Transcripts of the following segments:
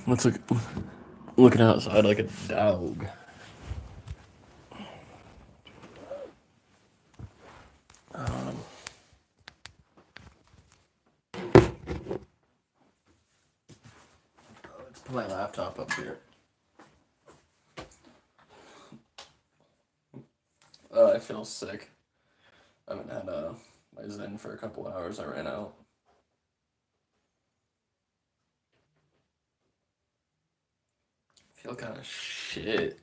Let's look. Looking outside like a dog. Let's put my laptop up here. I feel sick. I haven't had my Zen for a couple hours. I ran out. I feel kind of shit.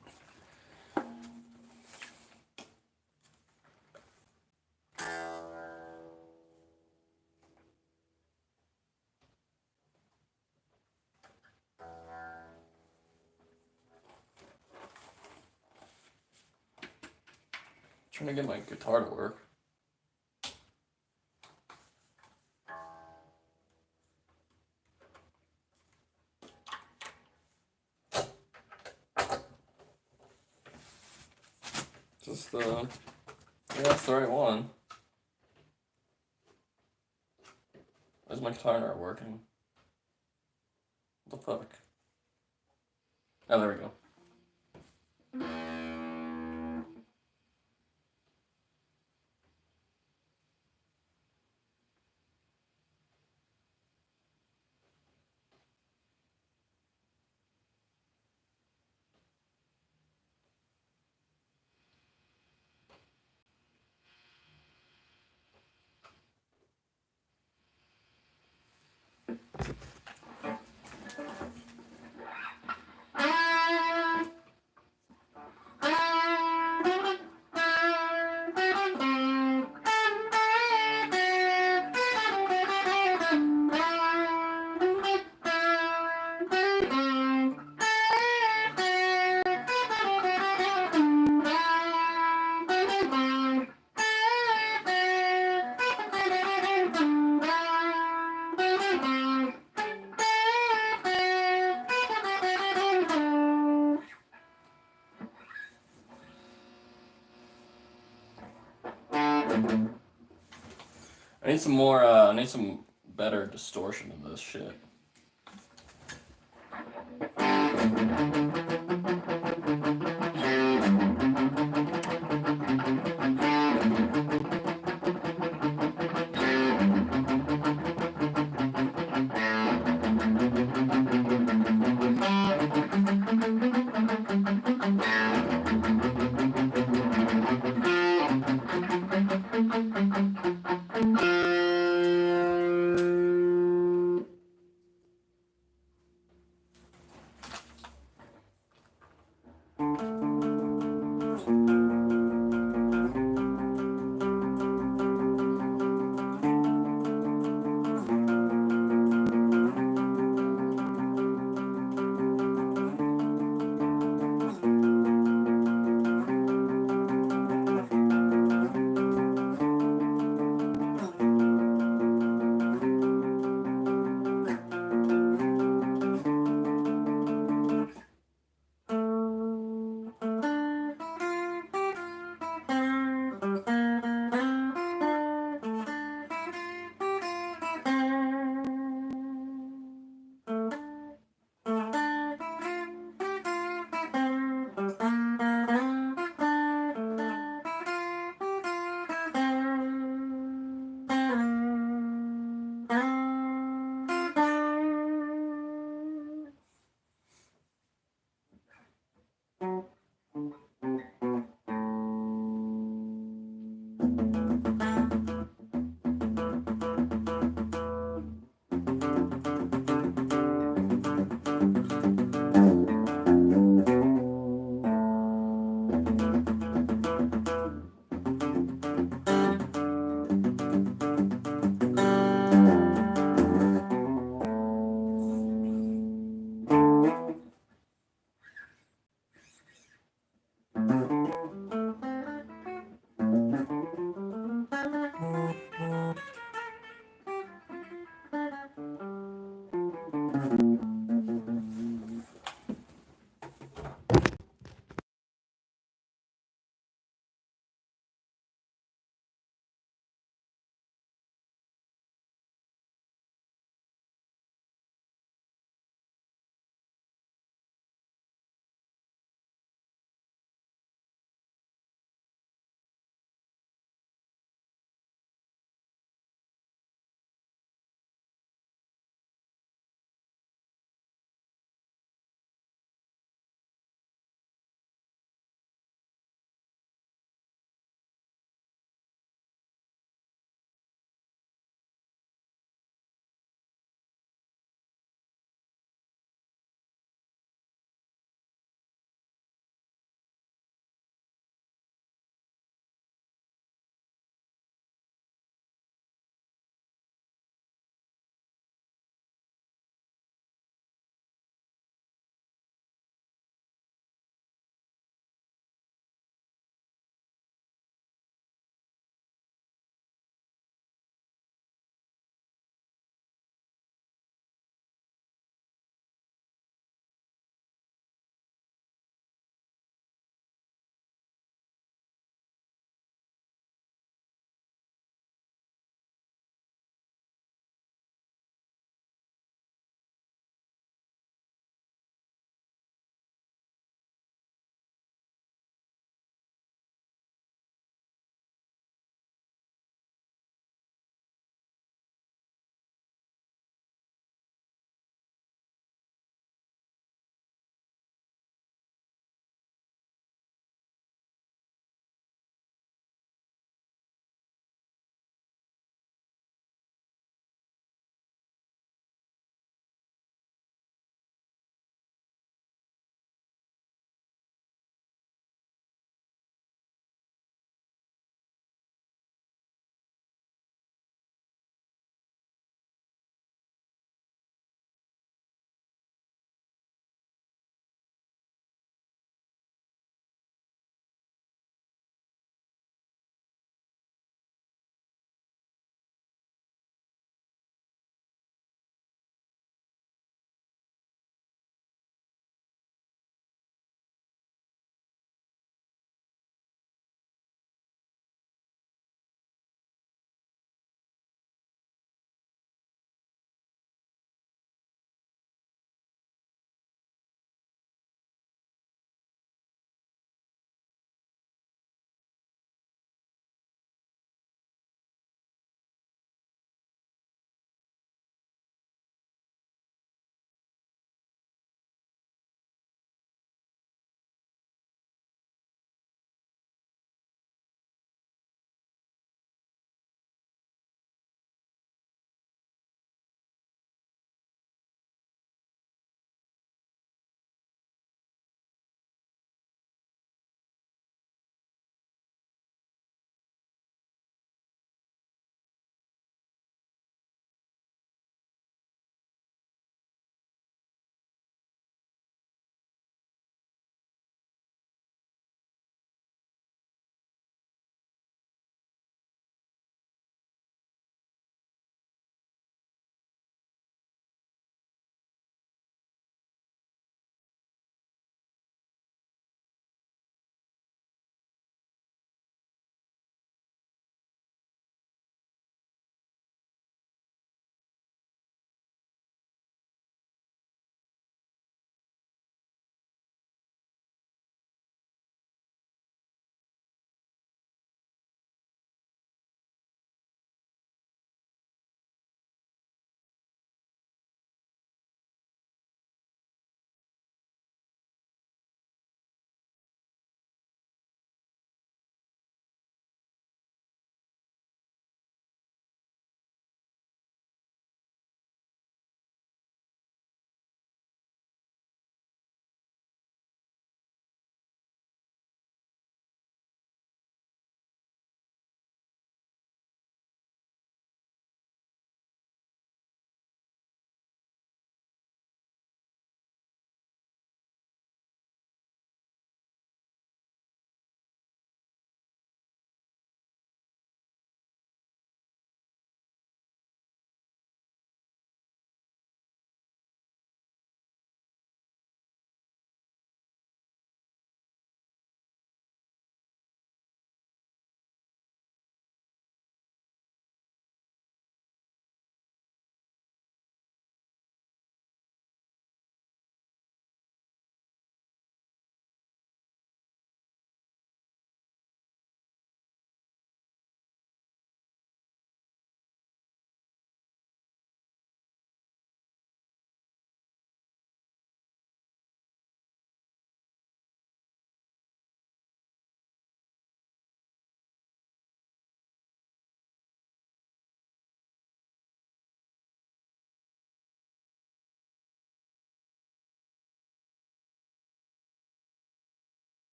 Trying to get my guitar to work. Just yeah, that's the right one. Why is my guitar not working? What the fuck? Oh, there we go. I need some more, I need some better distortion of this shit.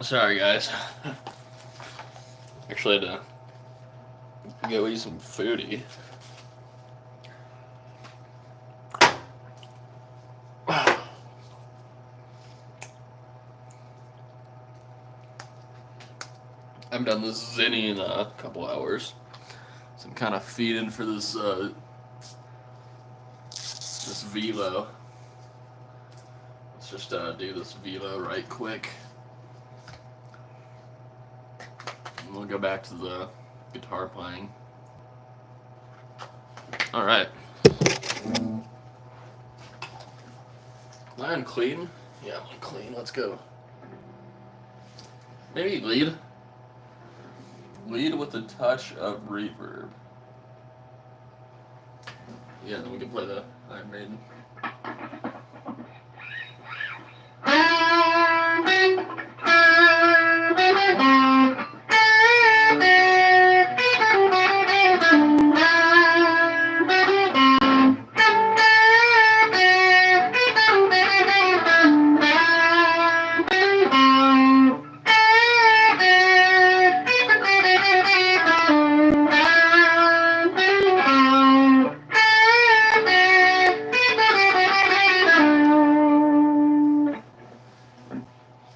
Sorry, guys. Actually, had to go eat some foodie. I haven't done this zinni in a couple hours, so I'm kind of feeding for this this velo. Let's just do this velo right quick, and we'll go back to the guitar playing. All right. Am I clean? Yeah, I'm clean. Let's go. Maybe lead. Lead with a touch of reverb. Yeah, then we can play the Iron Maiden.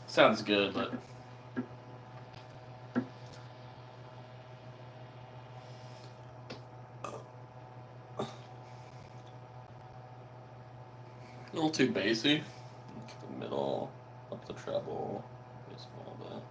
Sounds good, but a little too bassy. The middle, up the treble, just a little bit.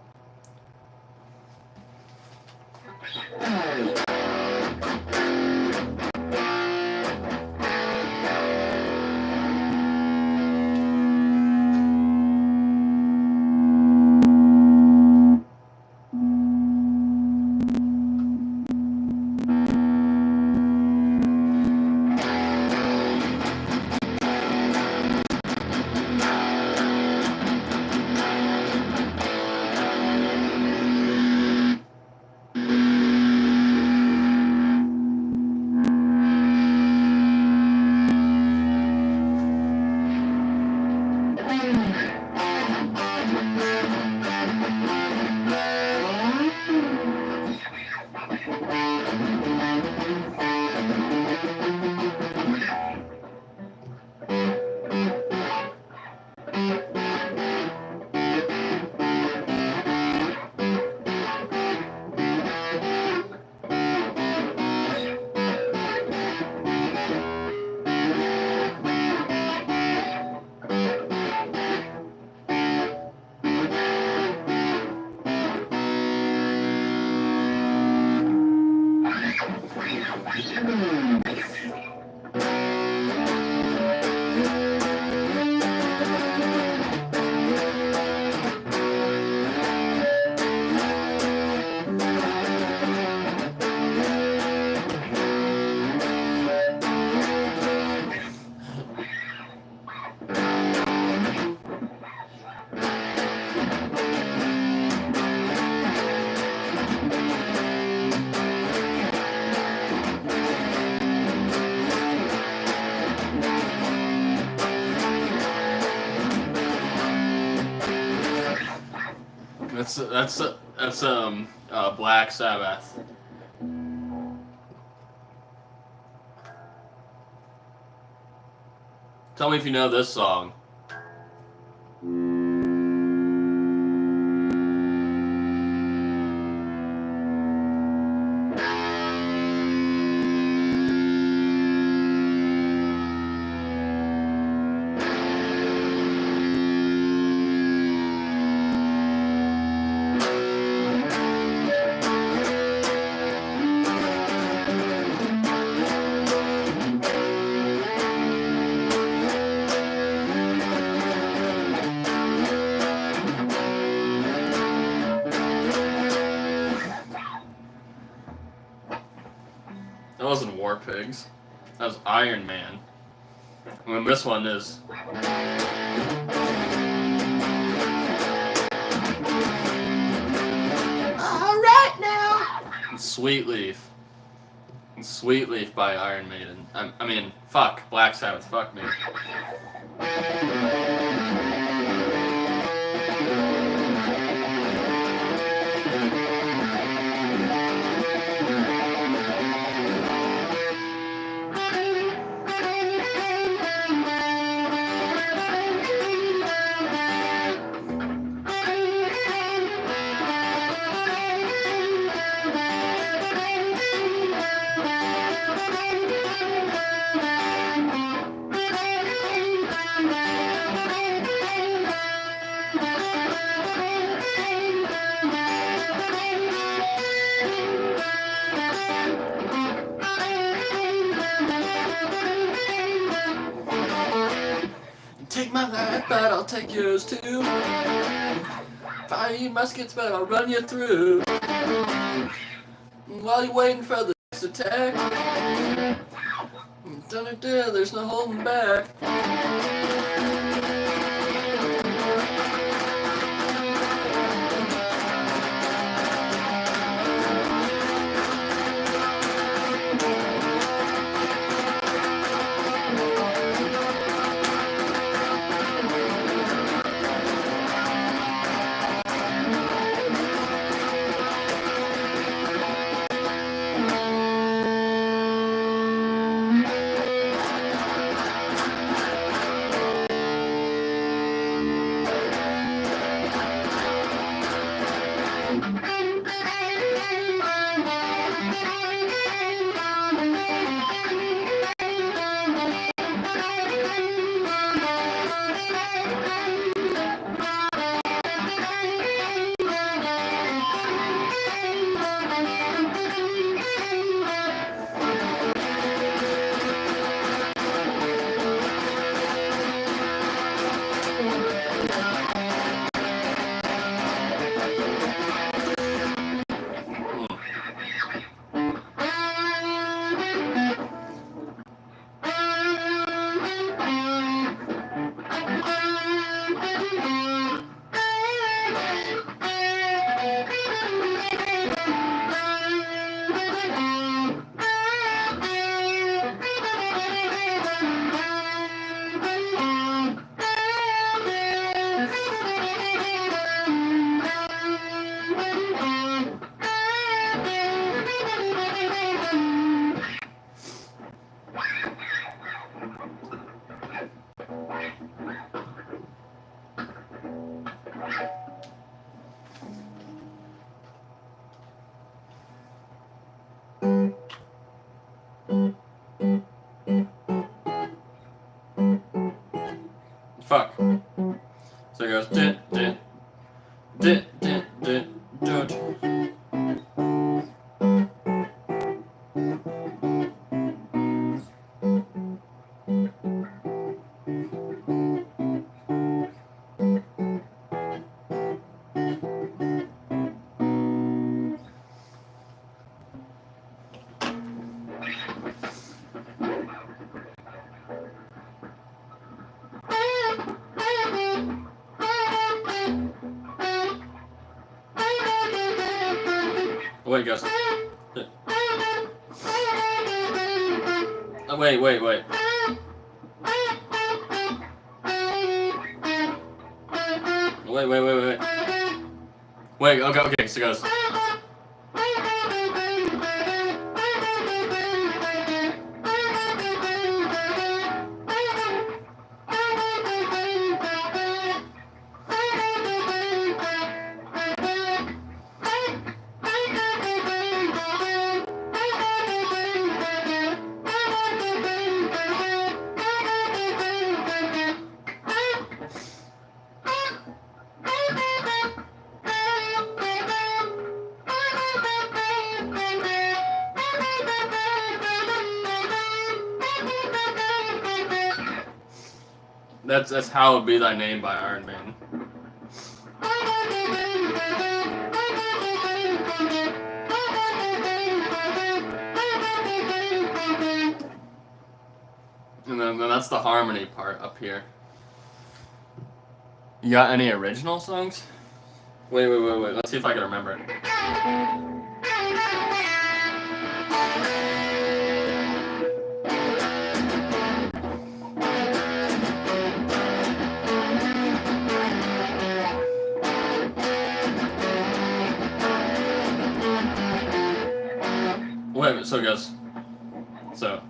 That's Black Sabbath. Tell me if you know this song. That wasn't War Pigs. That was Iron Man. And this one is. Alright now! Sweet Leaf. Sweet Leaf by Iron Maiden. I mean, fuck. Black Sabbath. Fuck me. my life, but I'll take yours too. Fire you muskets, but I'll run you through. While you're waiting for the next attack, there's no holding back. Fuck. So it goes dit dit dit dit dit dit. Wait, guys. Wait. Wait, okay, so guys. That's Hallowed Be Thy Name by Iron Maiden. And then that's the harmony part up here. You got any original songs? Wait. Let's see if I can remember it. Wait, so it goes. So.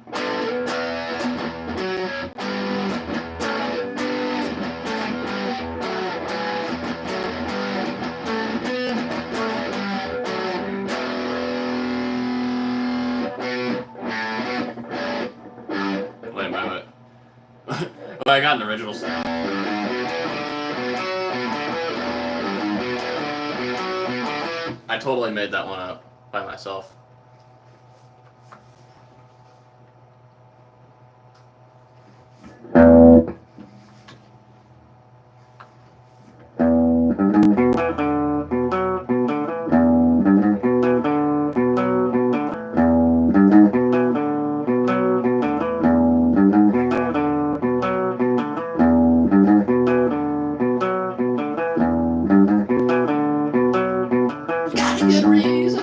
Wait. Well, I got an original song. I totally made that one up by myself. memories.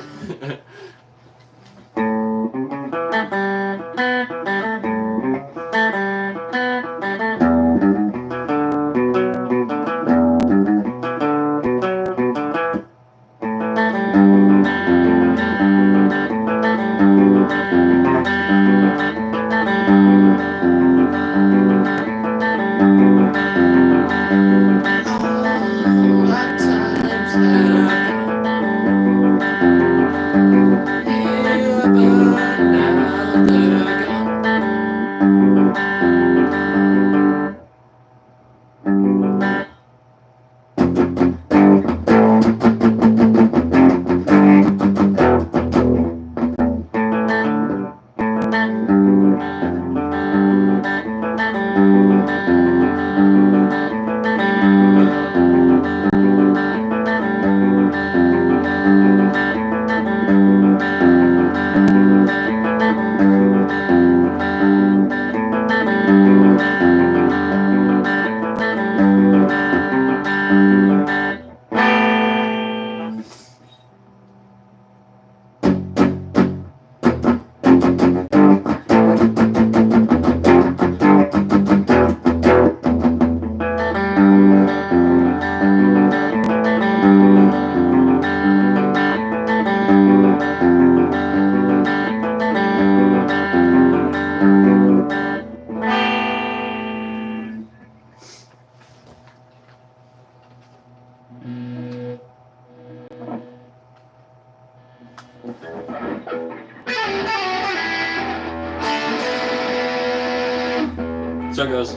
So it goes.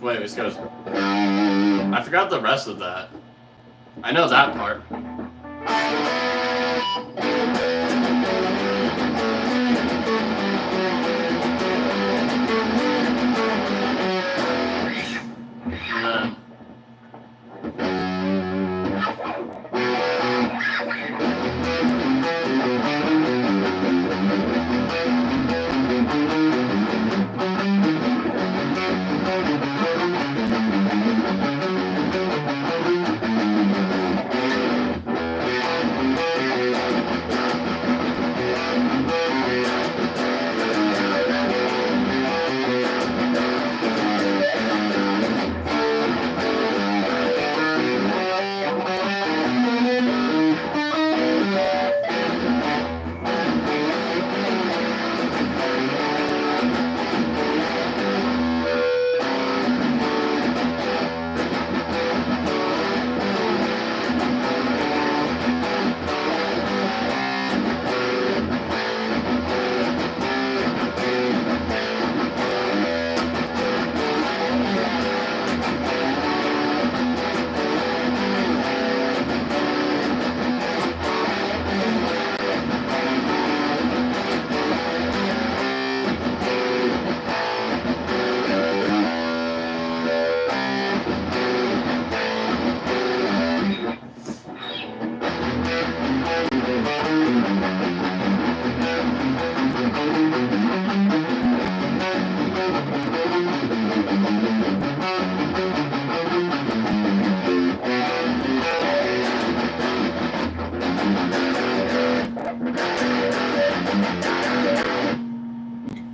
Wait, this goes. I forgot the rest of that. I know that part.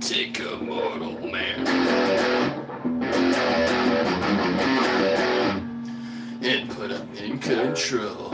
Take a mortal man and put him in control.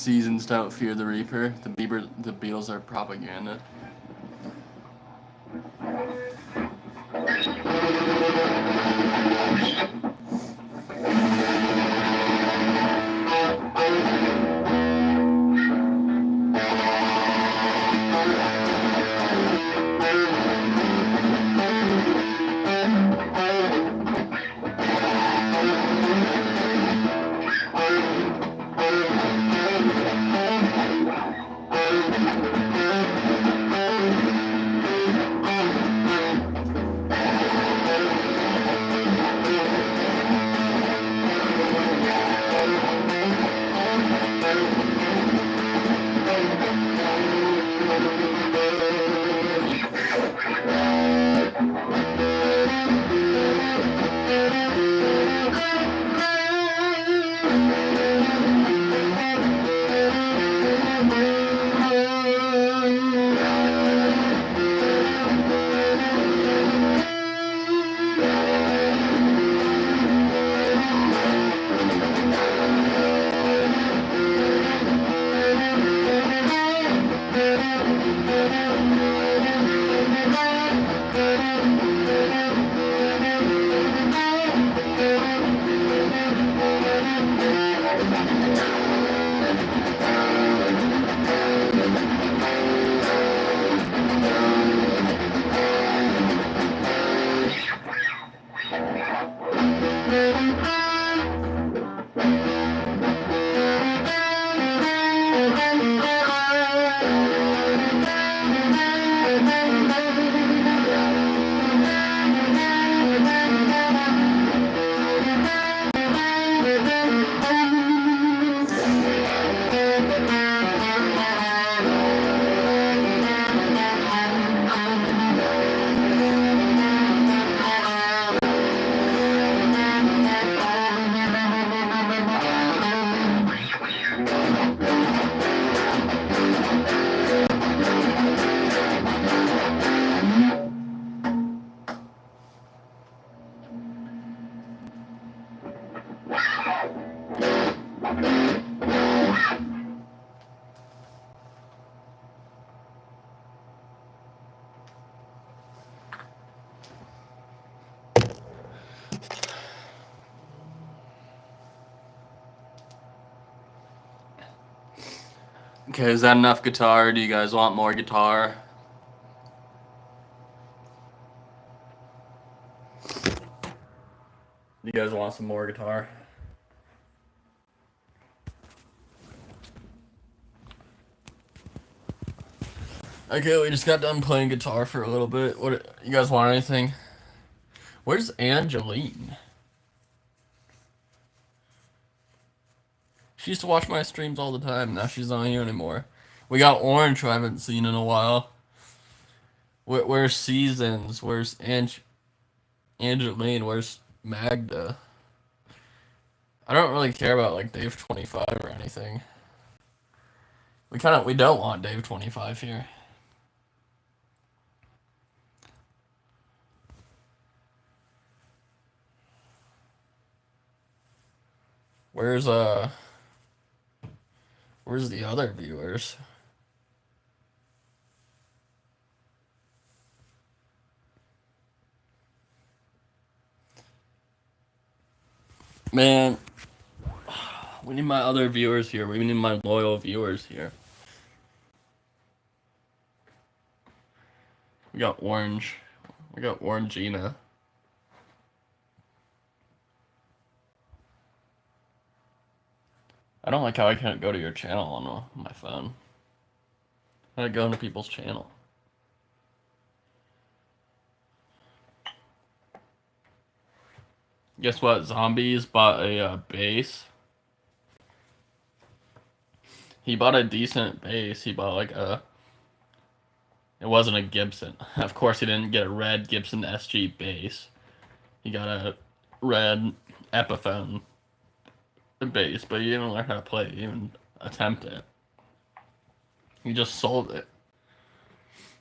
seasons don't fear the reaper. The Beatles are propaganda. Okay, is that enough guitar? Do you guys want more guitar? You guys want some more guitar? Okay, we just got done playing guitar for a little bit. What you guys want anything? Where's Angeline? She used to watch my streams all the time. Now she's not here anymore. We got Orange, who I haven't seen in a while. Where's Seasons? Where's Angeline? Where's Magda? I don't really care about like Dave 25 or anything. We don't want Dave 25 here. Where's the other viewers? Man, we need my other viewers here. We need my loyal viewers here. We got Orange. We got Orangina. I don't like how I can't go to your channel on my phone. How do I go into people's channel? Guess what? Zombies bought a bass. He bought a decent bass. He bought like a... It wasn't a Gibson. Of course he didn't get a red Gibson SG bass. He got a red Epiphone bass, but he didn't learn how to play it, even attempt it. He just sold it.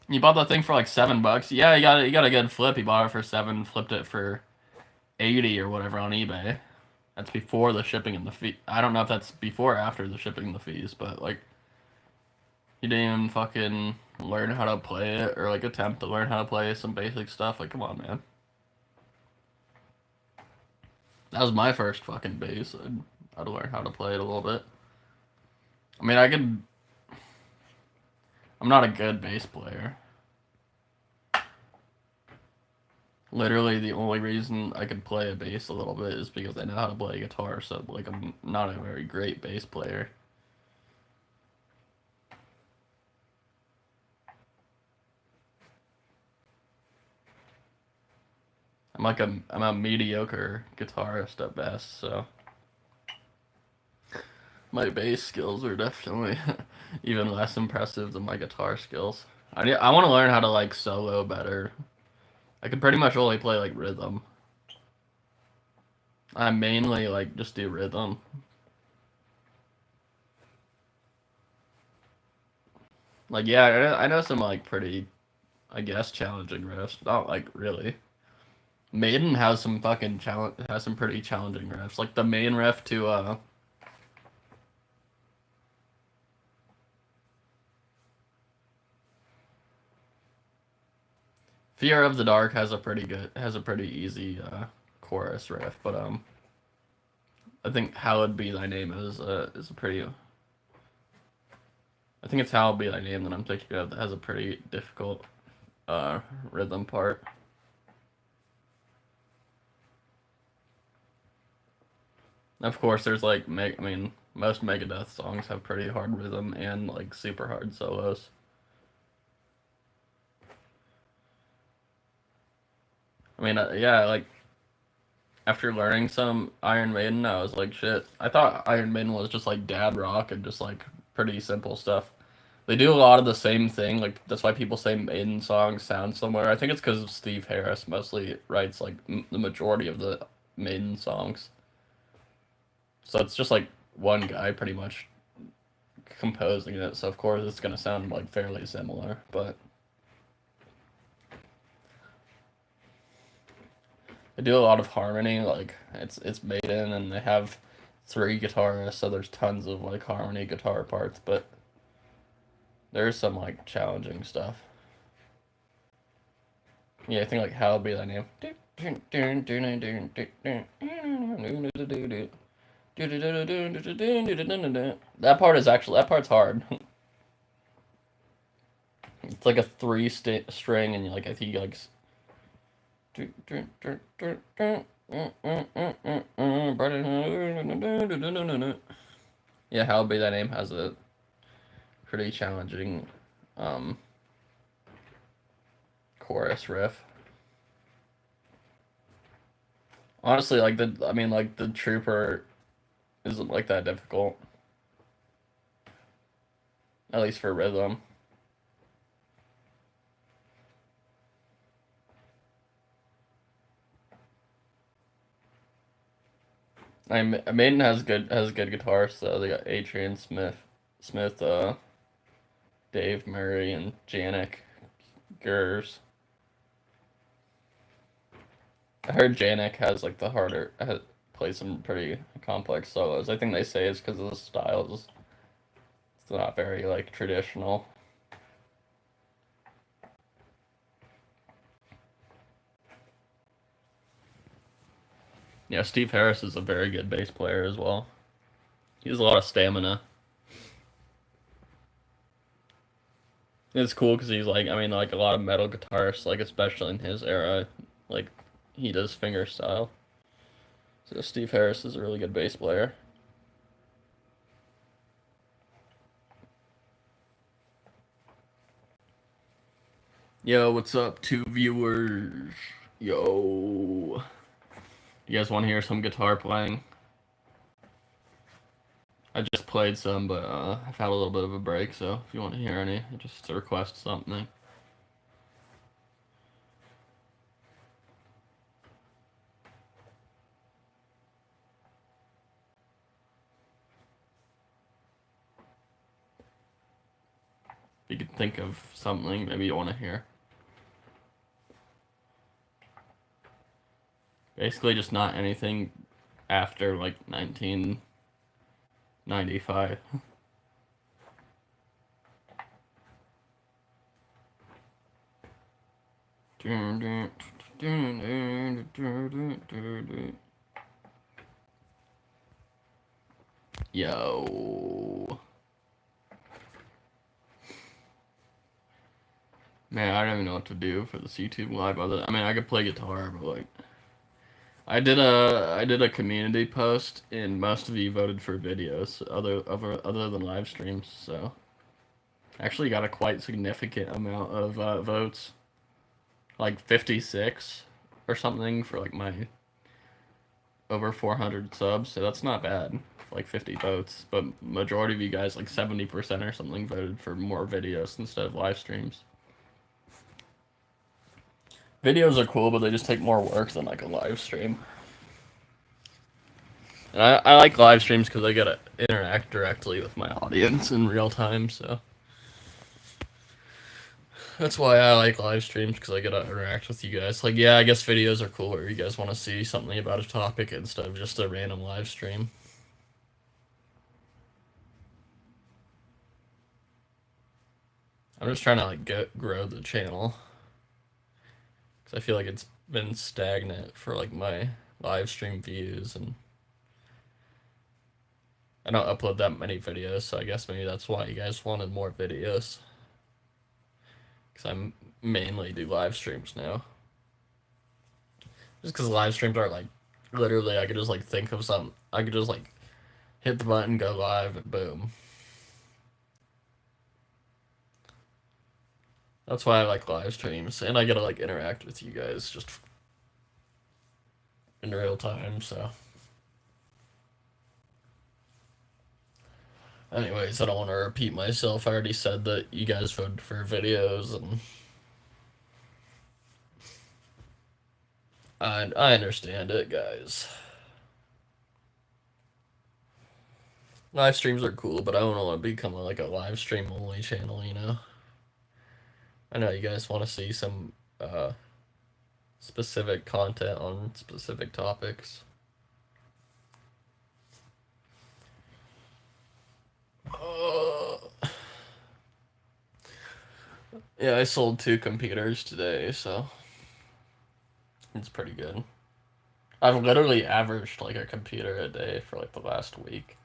He bought that thing for like $7. Yeah, he got a good flip. He bought it for $7, flipped it for $80 or whatever on eBay. That's before the shipping and the fee. I don't know if that's before or after the shipping and the fees, but like you didn't even fucking learn how to play it or like attempt to learn how to play some basic stuff. Like, come on, man. That was my first fucking bass. I had to learn how to play it a little bit. I mean, I could. I'm not a good bass player. Literally, the only reason I could play a bass a little bit is because I know how to play a guitar. So, like, I'm not a very great bass player. I'm a mediocre guitarist at best. So, my bass skills are definitely even less impressive than my guitar skills. I want to learn how to like solo better. I can pretty much only play like rhythm. I mainly like just do rhythm. Like yeah, I know some like pretty, I guess, challenging riffs. Not like really. Maiden has some fucking has some pretty challenging riffs. Like the main riff to Fear of the Dark has a pretty easy chorus riff, but I think Hallowed Be Thy Name is a pretty. I think it's Hallowed Be Thy Name that I'm thinking of that has a pretty difficult rhythm part. Of course, there's like I mean, most Megadeth songs have pretty hard rhythm and like super hard solos. I mean, yeah, like after learning some Iron Maiden, I was like, shit. I thought Iron Maiden was just like dad rock and just like pretty simple stuff. They do a lot of the same thing. Like that's why people say Maiden songs sound similar. I think it's because Steve Harris mostly writes like the majority of the Maiden songs. So it's just like one guy pretty much composing it. So of course it's gonna sound like fairly similar, but they do a lot of harmony. Like it's Maiden, and they have three guitarists, so there's tons of like harmony guitar parts. But there's some like challenging stuff. Yeah, I think like Hallowed Be Thy Name. That part's hard. It's like a string, and you like I think you like. Yeah, Hallowed Be Thy Name has a pretty challenging chorus riff. Honestly, like the Trooper isn't like that difficult. At least for rhythm. Maiden has good guitarists, so they got Adrian Smith, Dave Murray, and Janik Gers. I heard Janik has like plays some pretty complex solos. I think they say it's because of the styles. It's not very like traditional. Yeah, Steve Harris is a very good bass player as well. He has a lot of stamina. It's cool because he's like, I mean, like a lot of metal guitarists, like especially in his era, like he does finger style. So Steve Harris is a really good bass player. Yo, what's up, two viewers? Yo, you guys want to hear some guitar playing? I just played some, but I've had a little bit of a break, so if you want to hear any, just request something. If you could think of something maybe you want to hear. Basically, just not anything after like 1995. Yo. Man, I don't even know what to do for this YouTube live. I mean, I could play guitar, but like, I did a community post, and most of you voted for videos, other than live streams. So, actually, got a quite significant amount of votes, like 56 or something for like my over 400 subs. So that's not bad. Like 50 votes, but majority of you guys, like 70% or something, voted for more videos instead of live streams. Videos are cool, but they just take more work than like a live stream. And I like live streams because I get to interact directly with my audience in real time. So that's why I like live streams, because I get to interact with you guys. Like, yeah, I guess videos are cooler. You guys want to see something about a topic instead of just a random live stream. I'm just trying to like grow the channel, because I feel like it's been stagnant for like my live stream views, and I don't upload that many videos, so I guess maybe that's why you guys wanted more videos. Because I mainly do live streams now. Just because live streams are like, literally, I could just like think of something. I could just like hit the button, go live, and boom. That's why I like live streams, and I get to like interact with you guys just in real time, so. Anyways, I don't want to repeat myself. I already said that you guys voted for videos, and I understand it, guys. Live streams are cool, but I don't want to become like a live stream only channel, you know? I know you guys want to see some specific content on specific topics. Yeah, I sold 2 computers today, so it's pretty good. I've literally averaged like a computer a day for like the last week.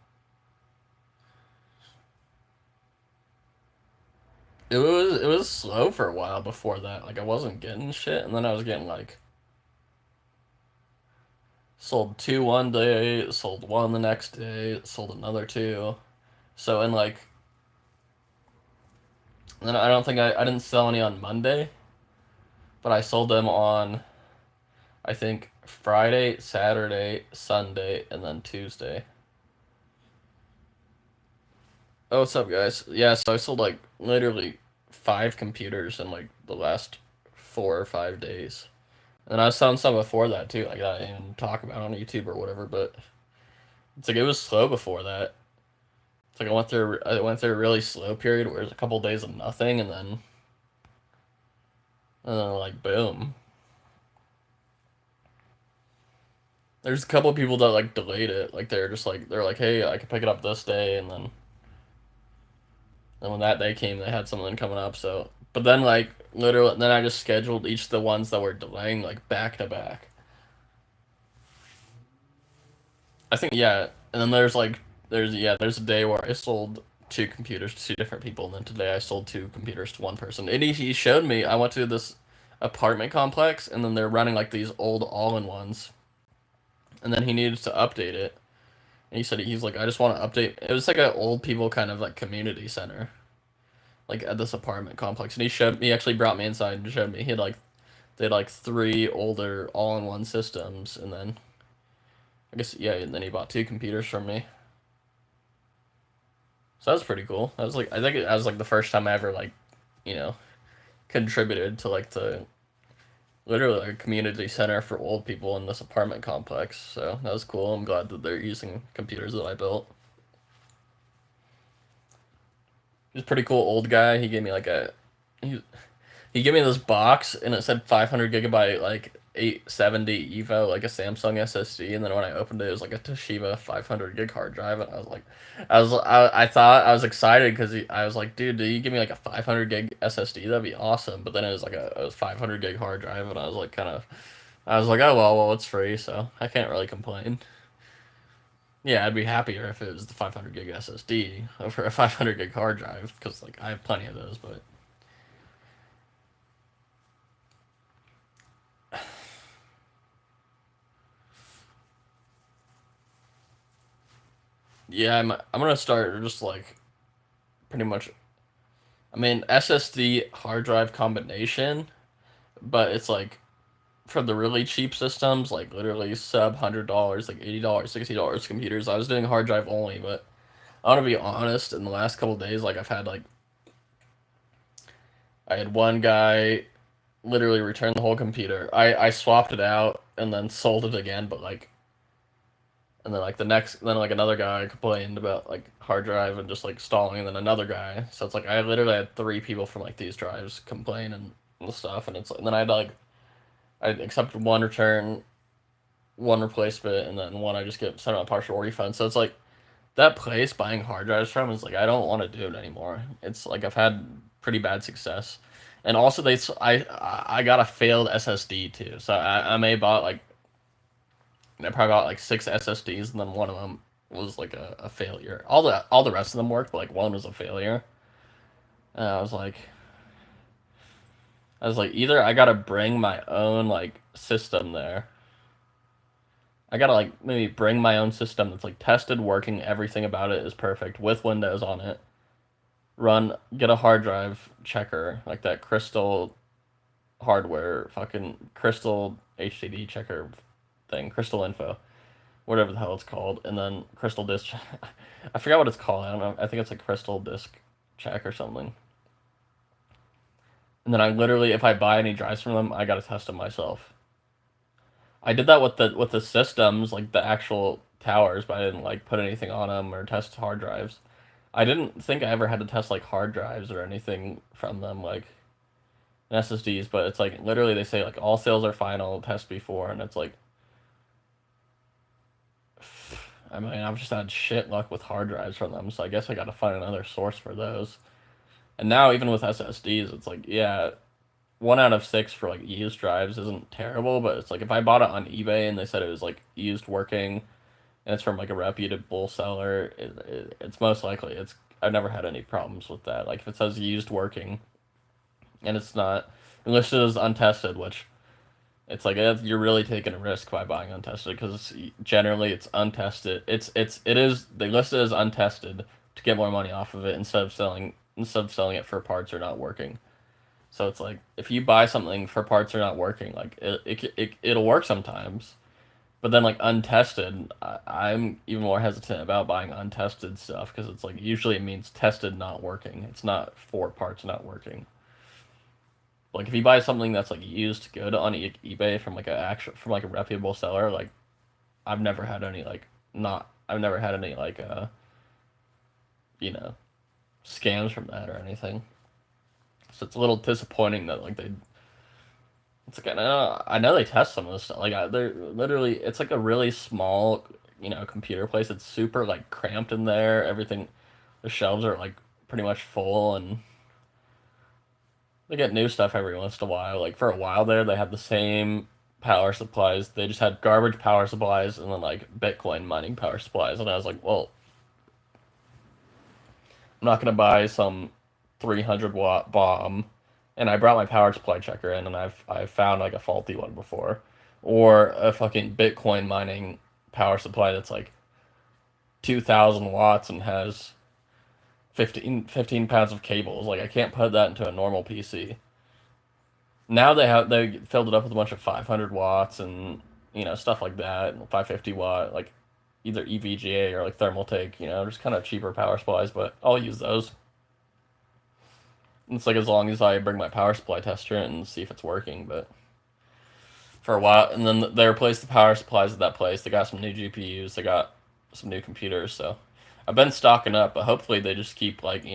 It was slow for a while before that. Like I wasn't getting shit, and then I was getting like sold 2 one day, sold 1 the next day, sold another 2. So and like then I don't think I didn't sell any on Monday, but I sold them on, I think, Friday, Saturday, Sunday, and then Tuesday. Oh, what's up, guys? Yeah, so I sold like literally 5 computers in like the last 4 or 5 days. And I was selling some before that too, like I didn't talk about on YouTube or whatever, but it's like it was slow before that. It's like I went through a really slow period where it was a couple days of nothing, and then like boom. There's a couple of people that like delayed it. Like they're like, hey, I could pick it up this day, and when that day came, they had something coming up. So, but then like literally, then I just scheduled each of the ones that were delaying like back to back. I think, yeah, and then there's a day where I sold 2 computers to 2 different people, and then today I sold 2 computers to 1 person. And he showed me, I went to this apartment complex, and then they're running like these old all-in-ones, and then he needed to update it. And he said he's like, I just want to update. It was like an old people kind of like community center, like at this apartment complex. And he actually brought me inside and showed me they had like 3 older all-in-one systems, and then I guess, yeah, and then he bought 2 computers from me. So that was pretty cool. That was like, I think that was like the first time I ever like, you know, contributed to like the literally like a community center for old people in this apartment complex. So that was cool. I'm glad that they're using computers that I built. He's a pretty cool old guy. He gave me like he gave me this box, and it said 500 gigabyte like 870 Evo, like a Samsung SSD, and then when I opened it, it was like a Toshiba 500 gig hard drive, and I was like, I thought I was excited because I was like, dude, do you give me like a 500 gig SSD? That'd be awesome. But then it was 500 gig hard drive, and I was like, I was like, oh well, it's free, so I can't really complain. Yeah, I'd be happier if it was the 500 gig SSD over a 500 gig hard drive because like I have plenty of those, but. Yeah, I'm gonna start just like pretty much. I mean SSD hard drive combination, but it's like for the really cheap systems, like literally sub $100, like $80, $60 computers. I was doing hard drive only, but I want to be honest. In the last couple days, like I had one guy literally return the whole computer. I swapped it out and then sold it again, but like and then like then like another guy complained about like hard drive and just like stalling, and then another guy. So it's like I literally had three people from like these drives complain and stuff, and it's like and then I accepted one return, one replacement, and then one I just get sent out a partial refund. So it's like that place buying hard drives from is like I don't want to do it anymore. It's like I've had pretty bad success, and also I got a failed SSD too. So I may bought like I probably bought like six SSDs, and then one of them was like a failure. All the rest of them worked, but like one was a failure. And I was like either I gotta bring my own like system there. I gotta like maybe bring my own system that's like tested, working, everything about it is perfect with Windows on it. Get a hard drive checker like that Crystal hardware, fucking Crystal HDD checker thing, Crystal Info, whatever the hell it's called, and then Crystal Disk. I forgot what it's called. I don't know. I think it's like Crystal Disk Check or something. And then I literally, if I buy any drives from them, I gotta test them myself. I did that with the systems, like the actual towers, but I didn't like put anything on them or test hard drives. I didn't think I ever had to test like hard drives or anything from them, like SSDs. But it's like literally they say like all sales are final, test before, and it's like I mean, I've just had shit luck with hard drives from them, so I guess I got to find another source for those. And now, even with SSDs, it's like, yeah, 1 out of 6 for like used drives isn't terrible, but it's like if I bought it on eBay and they said it was like used working and it's from like a reputable seller, it's most likely I've never had any problems with that. Like if it says used working and it's not listed as untested, which it's like you're really taking a risk by buying untested because generally it's untested. It is they list it as untested to get more money off of it instead of selling it for parts or not working. So it's like if you buy something for parts are not working, like it'll work sometimes, but then like untested, I'm even more hesitant about buying untested stuff because it's like usually it means tested not working. It's not for parts not working. Like if you buy something that's like used good on eBay from like a reputable seller, like I've never had any like not I've never had any like you know scams from that or anything. So it's a little disappointing that like they it's like I know they test some of this stuff. Like they're literally it's like a really small computer place. It's super like cramped in there. Everything the shelves are like pretty much full and they get new stuff every once in a while. Like for a while there, they had the same power supplies. They just had garbage power supplies and then like Bitcoin mining power supplies. And I was like, well, I'm not gonna buy some 300-watt bomb. And I brought my power supply checker in, and I've found like a faulty one before, or a fucking Bitcoin mining power supply that's like 2,000 watts and has 15 pounds of cables. Like I can't put that into a normal PC. Now they filled it up with a bunch of 500 watts and stuff like that, 550 watt like either EVGA or like Thermaltake, just kind of cheaper power supplies, but I'll use those. It's like as long as I bring my power supply tester in and see if it's working, but for a while, and then they replaced the power supplies at that place. They got some new GPUs, they got some new computers, so I've been stocking up, but hopefully they just keep like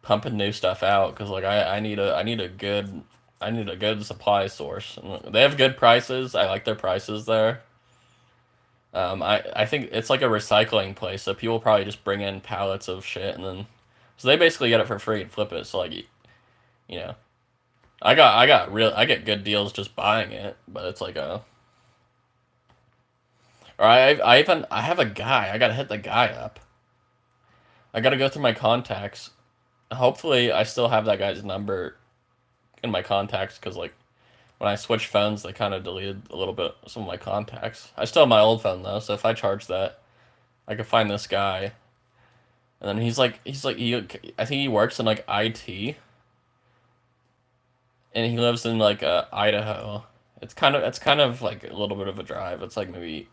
pumping new stuff out because like I need a good I need a good supply source. And they have good prices. I like their prices there. I think it's like a recycling place, so people probably just bring in pallets of shit and then so they basically get it for free and flip it. So like you know, I get good deals just buying it, but it's like a or I have a guy. I gotta hit the guy up. I gotta go through my contacts. Hopefully, I still have that guy's number in my contacts because like when I switched phones, they kind of deleted a little bit some of my contacts. I still have my old phone though, so if I charge that, I could find this guy. And then I think he works in like IT, and he lives in like Idaho. It's kind of like a little bit of a drive. It's like maybe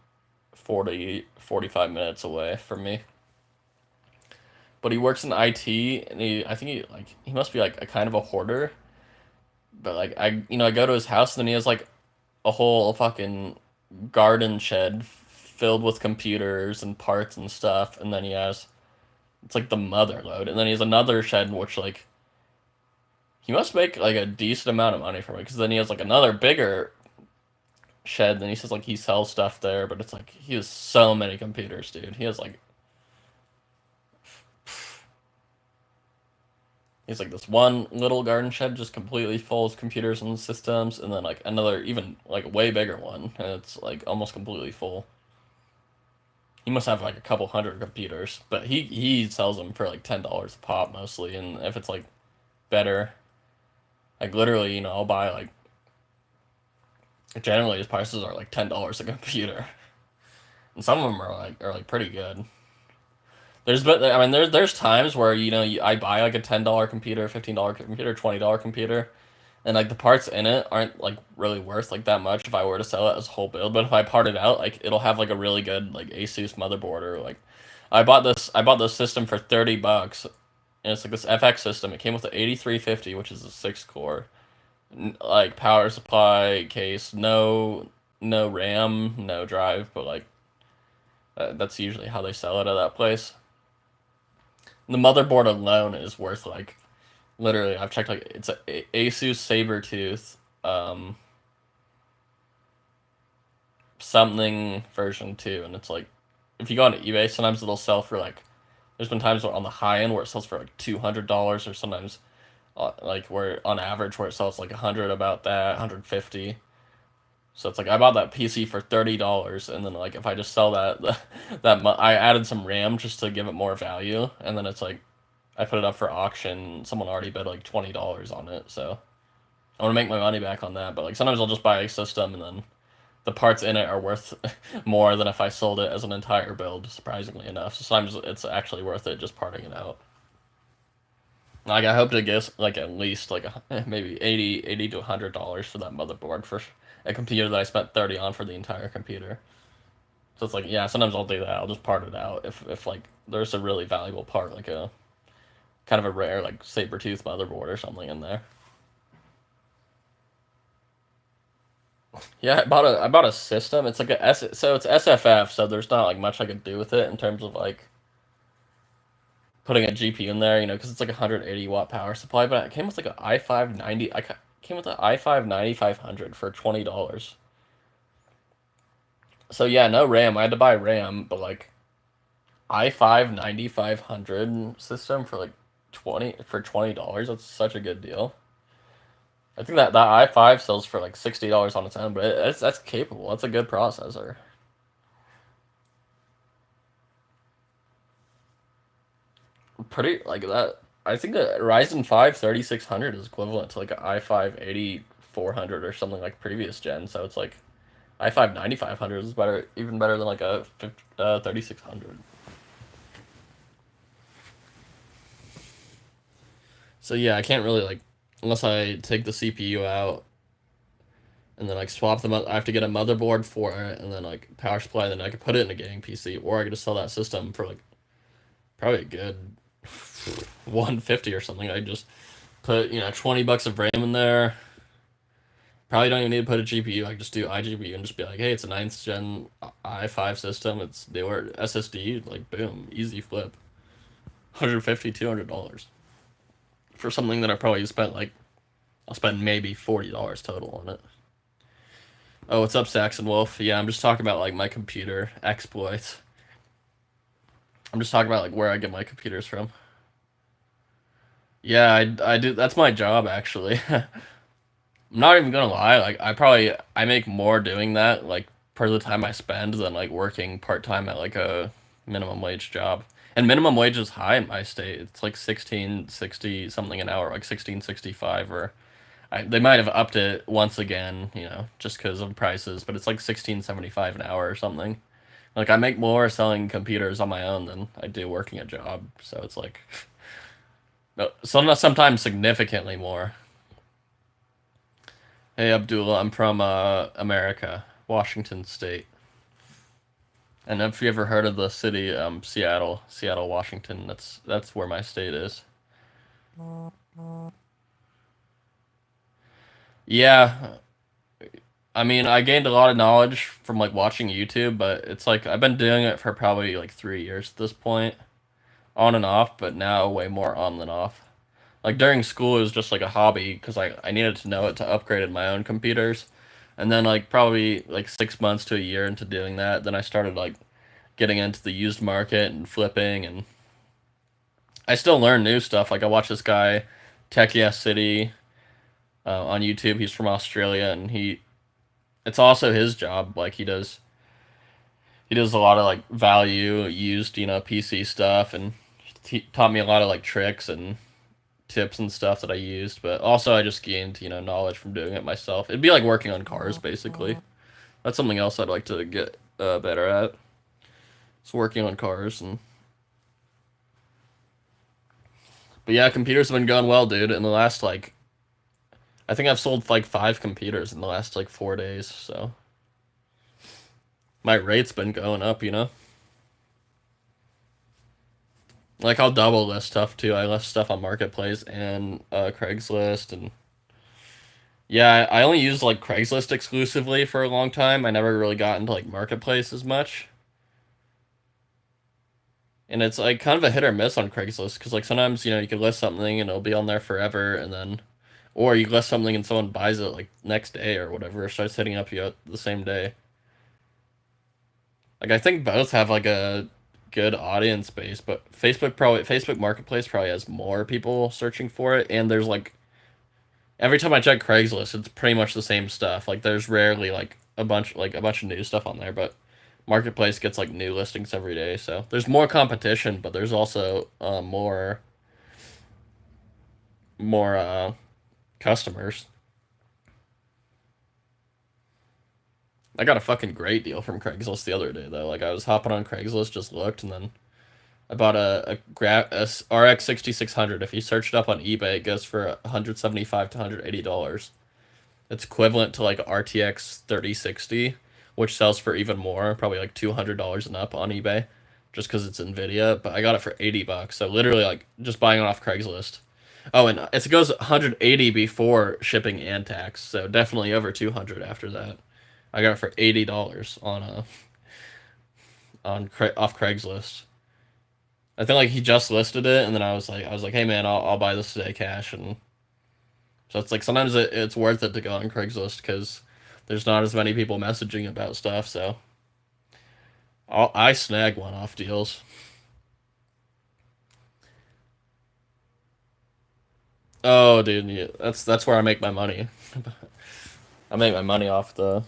45 minutes away from me. But he works in IT, and I think he must be like a kind of a hoarder. But like I go to his house, and then he has like a whole fucking garden shed filled with computers and parts and stuff, and then he has it's like the mother load, and then he has another shed in which like he must make like a decent amount of money from it because then he has like another bigger shed. Then he says like he sells stuff there, but it's like he has so many computers, dude. He's like this one little garden shed just completely full of computers and systems, and then like another even like way bigger one, and it's like almost completely full. He must have like a couple hundred computers, but he sells them for like $10 a pop mostly, and if it's like better, like literally, I'll buy like generally his prices are like $10 a computer, and some of them are like pretty good. There's times where I buy like a $10 computer, $15 computer, $20 computer, and like the parts in it aren't like really worth like that much if I were to sell it as a whole build. But if I part it out, like it'll have like a really good like Asus motherboard or like I bought this system for $30, and it's like this FX system. It came with the 8350, which is a 6 core, like power supply case, no RAM, no drive, but like that's usually how they sell it at that place. The motherboard alone is worth like literally I've checked like it's a Asus Sabertooth um something version 2, and it's like if you go on eBay sometimes it'll sell for like there's been times where on the high end where it sells for like $200 or sometimes like where on average where it sells like 100 about that 150. So it's like I bought that PC for $30, and then like if I just sell that, I added some RAM just to give it more value, and then it's like I put it up for auction. Someone already bid like $20 on it, so I want to make my money back on that. But like sometimes I'll just buy a system, and then the parts in it are worth more than if I sold it as an entire build. Surprisingly enough, so sometimes it's actually worth it just parting it out. Like I hope to get like at least like maybe 80 to $100 for that motherboard for a computer that I spent 30 on for the entire computer. So it's like yeah, sometimes I'll do that. I'll just part it out if like there's a really valuable part like a kind of a rare like Sabertooth motherboard or something in there. Yeah, I bought a system. It's like so it's SFF, so there's not like much I could do with it in terms of like putting a GPU in there, because it's like a 180-watt power supply. But it came with like an i5 90. Came with an i5 9500 for $20. So yeah, no RAM. I had to buy RAM, but like i5 9500 system for like $20. That's such a good deal. I think that i5 sells for like $60 on its own, but that's capable. That's a good processor. Pretty like that. I think the Ryzen 5 3600 is equivalent to like an i5 8400 or something like previous gen. So it's like i5 9500 is better, even better than like a 3600. So yeah, I can't really like unless I take the CPU out and then like swap them. I have to get a motherboard for it and then like power supply. And then I could put it in a gaming PC, or I could just sell that system for like probably a good 150 or something. I just put $20 of RAM in there. Probably don't even need to put a GPU. I can just do iGPU and just be like, hey, it's a 9th gen i5 system. It's they were SSD. Like boom, easy flip. 150 $200 for something that I probably spent like I'll spend maybe $40 total on it. Oh, what's up, Saxon Wolf? Yeah, I'm just talking about like my computer exploits. I'm just talking about like where I get my computers from. Yeah, I do. That's my job actually. I'm not even gonna lie. Like I make more doing that like per the time I spend than like working part time at like a minimum wage job. And minimum wage is high in my state. It's like 16.60 something an hour, like 16.65 or they might have upped it once again, just because of prices, but it's like 16.75 an hour or something. Like I make more selling computers on my own than I do working a job, so it's like no, sometimes significantly more. Hey Abdullah, I'm from America, Washington State. And if you ever heard of the city Seattle, Washington, that's where my state is. Yeah, I mean, I gained a lot of knowledge from like watching YouTube, but it's like I've been doing it for probably like 3 years at this point, on and off, but now way more on than off. Like during school, it was just like a hobby because I needed to know it to upgrade in my own computers, and then like probably like 6 months to a year into doing that, then I started like getting into the used market and flipping, and I still learn new stuff. Like I watch this guy, Tech Yes City, on YouTube. He's from Australia, and it's also his job. Like he does a lot of like value used, PC stuff, and he taught me a lot of like tricks and tips and stuff that I used. But also I just gained, knowledge from doing it myself. It'd be like working on cars basically. That's something else I'd like to get better at. It's working on cars and but yeah, computers have been going well, dude. In the last like I think I've sold like 5 computers in the last like 4 days, so my rate's been going up. Like I'll double list stuff too. I list stuff on Marketplace and Craigslist, and yeah, I only used like Craigslist exclusively for a long time. I never really got into like Marketplace as much. And it's like kind of a hit or miss on Craigslist because like sometimes you can list something and it'll be on there forever, and then or you list something and someone buys it like next day or whatever, or starts hitting up you the same day. Like I think both have like a good audience base, but Facebook Marketplace probably has more people searching for it, and there's like every time I check Craigslist, it's pretty much the same stuff. Like there's rarely like a bunch of new stuff on there, but Marketplace gets like new listings every day, so there's more competition, but there's also more customers. I got a fucking great deal from Craigslist the other day though. Like I was hopping on Craigslist, just looked, and then I bought a RX 6600. If you search it up on eBay, it goes for 175 to $180. It's equivalent to like RTX 3060, which sells for even more, probably like $200 and up on eBay, just because it's Nvidia. But I got it for $80, so literally like just buying it off Craigslist. Oh, and it goes 180 before shipping and tax, so definitely over 200 after that. I got it for $80 off Craigslist. I think like he just listed it, and then I was like, hey man, I'll buy this today cash, and so it's like sometimes it's worth it to go on Craigslist because there's not as many people messaging about stuff. So I snag one off deals. Oh, dude, yeah, that's where I make my money. I make my money off the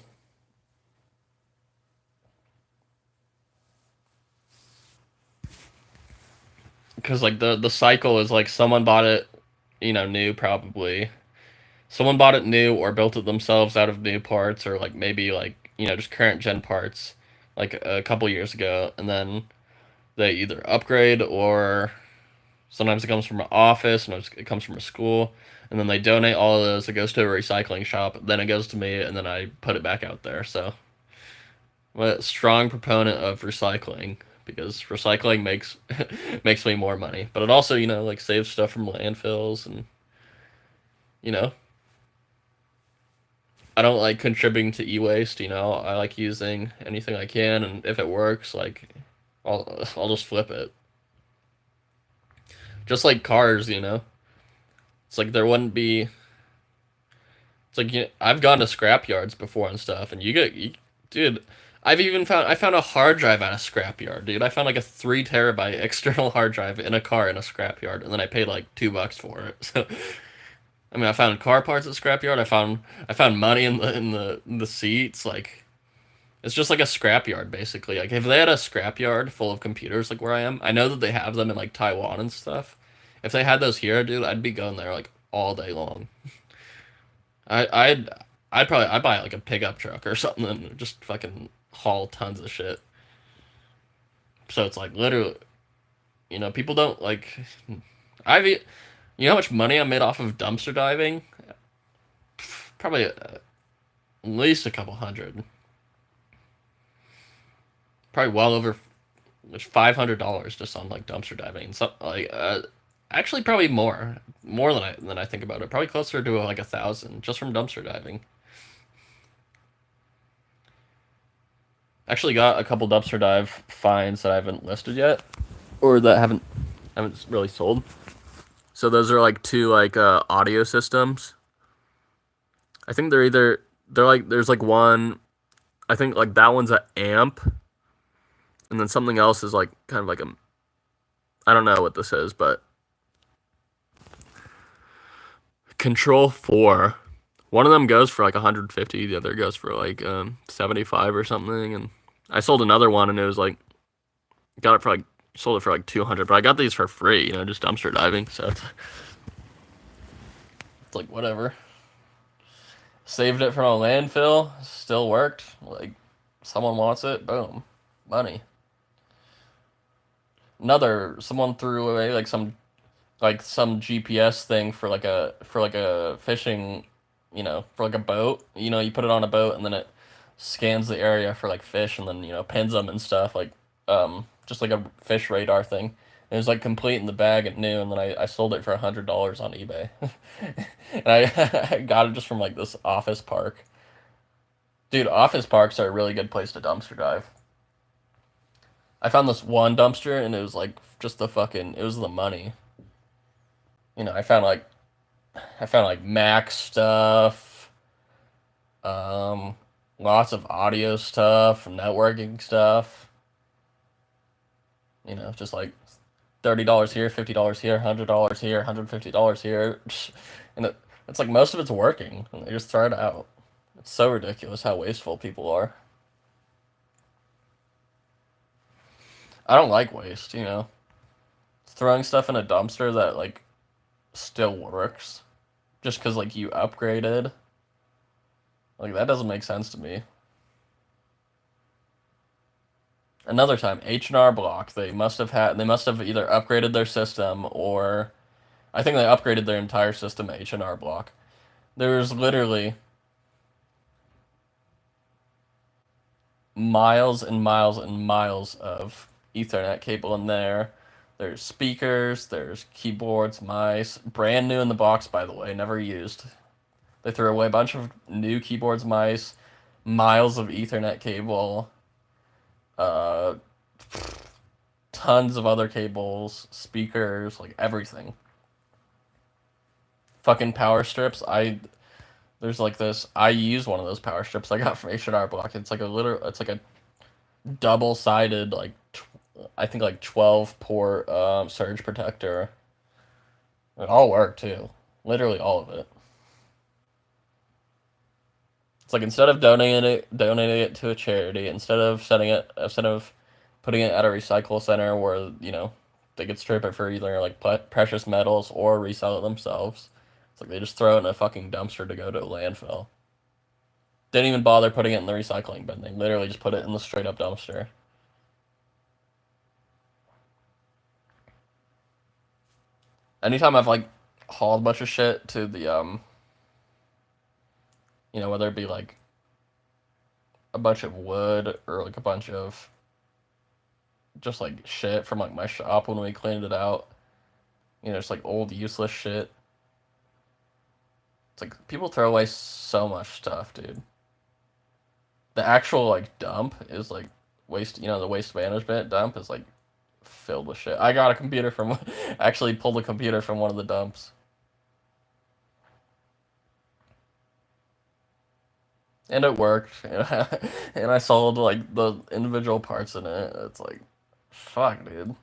because like the cycle is like someone bought it, new probably. Someone bought it new or built it themselves out of new parts or like maybe like just current gen parts like a couple years ago, and then they either upgrade or sometimes it comes from an office, and it comes from a school, and then they donate all of those. It goes to a recycling shop, then it goes to me, and then I put it back out there. So, I'm a strong proponent of recycling because recycling makes makes me more money, but it also like saves stuff from landfills, and you know I don't like contributing to e-waste. I like using anything I can, and if it works, like I'll just flip it. Just like cars. It's like there wouldn't be It's like I've gone to scrap yards before and stuff, and dude. I found a hard drive at a scrap yard, dude. I found like a 3 terabyte external hard drive in a car in a scrap yard, and then I paid like $2 for it. So I mean, I found car parts at scrap yard. I found money in the seats. Like it's just like a scrap yard basically. Like if they had a scrap yard full of computers like where I am, I know that they have them in like Taiwan and stuff. If they had those here, dude, I'd be going there like all day long. I I'd I'd buy like a pickup truck or something and just fucking haul tons of shit. So it's like literally, people don't like. I've you know how much money I made off of dumpster diving? Probably at least a couple hundred. Probably well over $500 just on like dumpster diving. So like actually probably more than I think about it. Probably closer to like 1,000 just from dumpster diving. Actually got a couple dumpster dive finds that I haven't listed yet, or that haven't really sold. So those are like two like audio systems. I think they're like there's like one. I think like that one's an amp, and then something else is like kind of like a. I don't know what this is, but Control 4. One of them goes for like 150, the other goes for like 75 or something, and I sold another one and it was like got it for like sold it for like 200, but I got these for free, just dumpster diving, so it's like whatever. Saved it from a landfill, still worked. Like someone wants it, boom, money. Someone threw away like some GPS thing for like a fishing, for like a boat. You put it on a boat and then it scans the area for like fish and then pins them and stuff like just like a fish radar thing. It was like complete in the bag at new, and then I sold it for $100 on eBay, and I got it just from like this office park. Dude, office parks are a really good place to dumpster dive. I found this one dumpster and it was like just it was the money. You know, I found like Mac stuff, um, lots of audio stuff, networking stuff. Just like $30 here, $50 here, $100 here, $150 here, and it's like most of it's working, and they just throw it out. It's so ridiculous how wasteful people are. I don't like waste, throwing stuff in a dumpster that like still works just because like you upgraded, like that doesn't make sense to me. Another time, H&R Block, they must have either upgraded their system, or I think they upgraded their entire system at H&R Block. There's literally miles and miles and miles of Ethernet cable in there. There's speakers, there's keyboards, mice, brand new in the box, by the way, never used. They threw away a bunch of new keyboards, mice, miles of Ethernet cable, uh, tons of other cables, speakers, like everything. Fucking power strips. There's like this. I use one of those power strips I got from H&R Block. It's like a double sided I think like 12 port surge protector. It all worked too. Literally all of it. It's like instead of donating it to a charity, instead of putting it at a recycle center where they could strip it for either like precious metals or resell it themselves. It's like they just throw it in a fucking dumpster to go to a landfill. Didn't even bother putting it in the recycling bin. They literally just put it in the straight up dumpster. Anytime I've like hauled a bunch of shit to the whether it be like a bunch of wood or like a bunch of just like shit from like my shop when we cleaned it out. Just like old useless shit. It's like people throw away so much stuff, dude. The actual like dump is like waste. The waste management dump is like filled with shit. I got a computer from actually pulled a computer from one of the dumps. And it worked. And I sold like the individual parts in it. It's like, fuck, dude.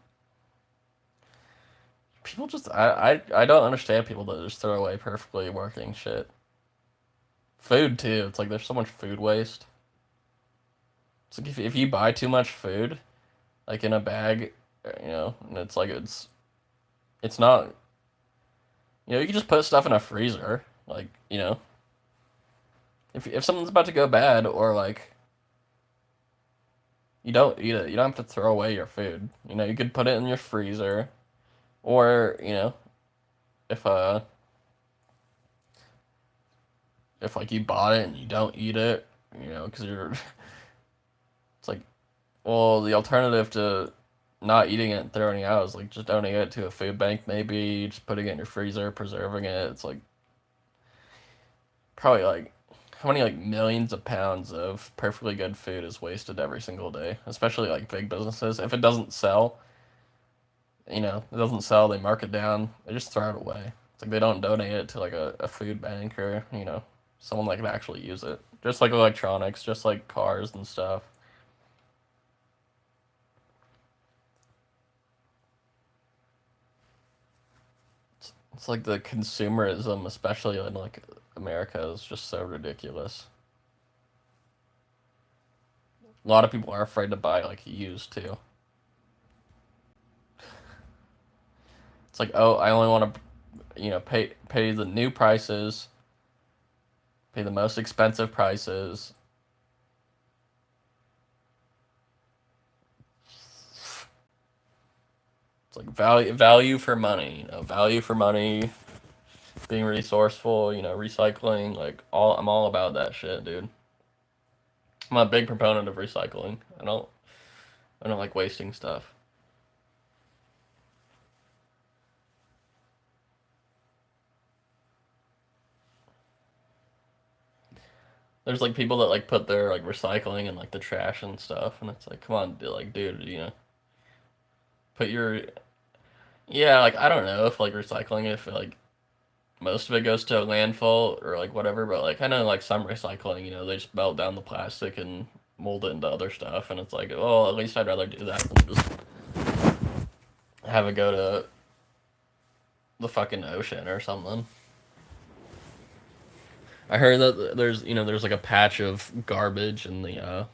People just I don't understand people that just throw away perfectly working shit. Food too. It's like there's so much food waste. It's like if you buy too much food, like in a bag, and it's like it's not, you can just put stuff in a freezer, like, if something's about to go bad or like you don't eat it, you don't have to throw away your food. You could put it in your freezer, or if if like you bought it and you don't eat it, because you're it's like, well, the alternative to not eating it and throwing it out is like just donating it to a food bank, maybe just putting it in your freezer, preserving it. It's like probably like how many like millions of pounds of perfectly good food is wasted every single day, especially like big businesses. If it doesn't sell, it doesn't sell, they mark it down, they just throw it away. It's like they don't donate it to like a food bank or, someone that can actually use it. Just like electronics, just like cars and stuff. It's like the consumerism, especially in like America, is just so ridiculous. A lot of people are afraid to buy like used too. It's like, oh, I only want to, pay the new prices, pay the most expensive prices. It's like value for money, value for money, being resourceful, recycling, like I'm all about that shit, dude. I'm a big proponent of recycling. I don't like wasting stuff. There's like people that like put their like recycling in like the trash and stuff, and it's like, come on, dude, put your, yeah, like I don't know if like recycling, if like most of it goes to a landfill or like whatever, but like I know like some recycling, they just melt down the plastic and mold it into other stuff, and it's like, well, at least I'd rather do that than just have it go to the fucking ocean or something. I heard that there's like a patch of garbage in the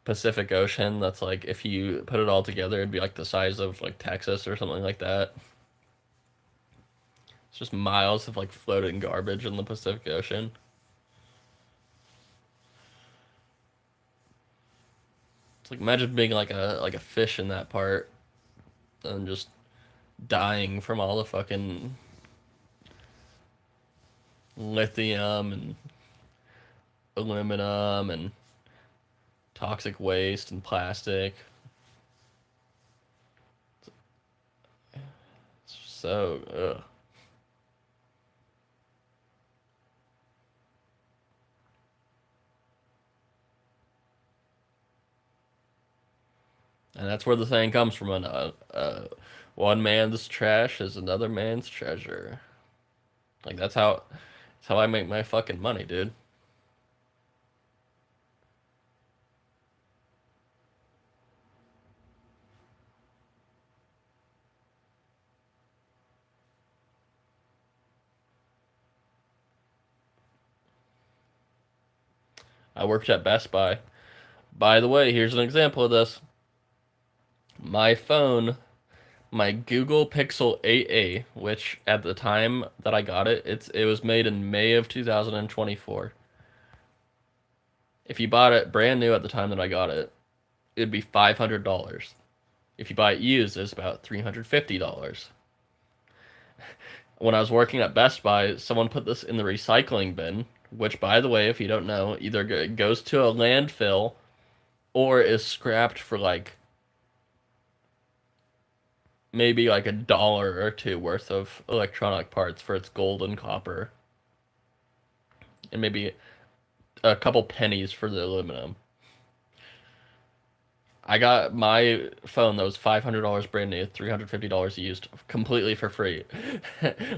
Pacific Ocean that's like if you put it all together, it'd be like the size of like Texas or something like that. It's just miles of like floating garbage in the Pacific Ocean. It's like imagine being like a fish in that part and just dying from all the fucking lithium and aluminum and toxic waste and plastic. It's so ugh. And that's where the saying comes from. One man's trash is another man's treasure. Like that's how I make my fucking money, dude. I worked at Best Buy. By the way, here's an example of this. My phone, my Google Pixel 8a, which at the time that I got it, it was made in May of 2024. If you bought it brand new at the time that I got it, it'd be $500. If you buy it used, it's about $350. When I was working at Best Buy, someone put this in the recycling bin, which, by the way, if you don't know, either goes to a landfill or is scrapped for like maybe like $1 or two worth of electronic parts for its gold and copper, and maybe a couple pennies for the aluminum. I got my phone that was $500 brand new, $350 used, completely for free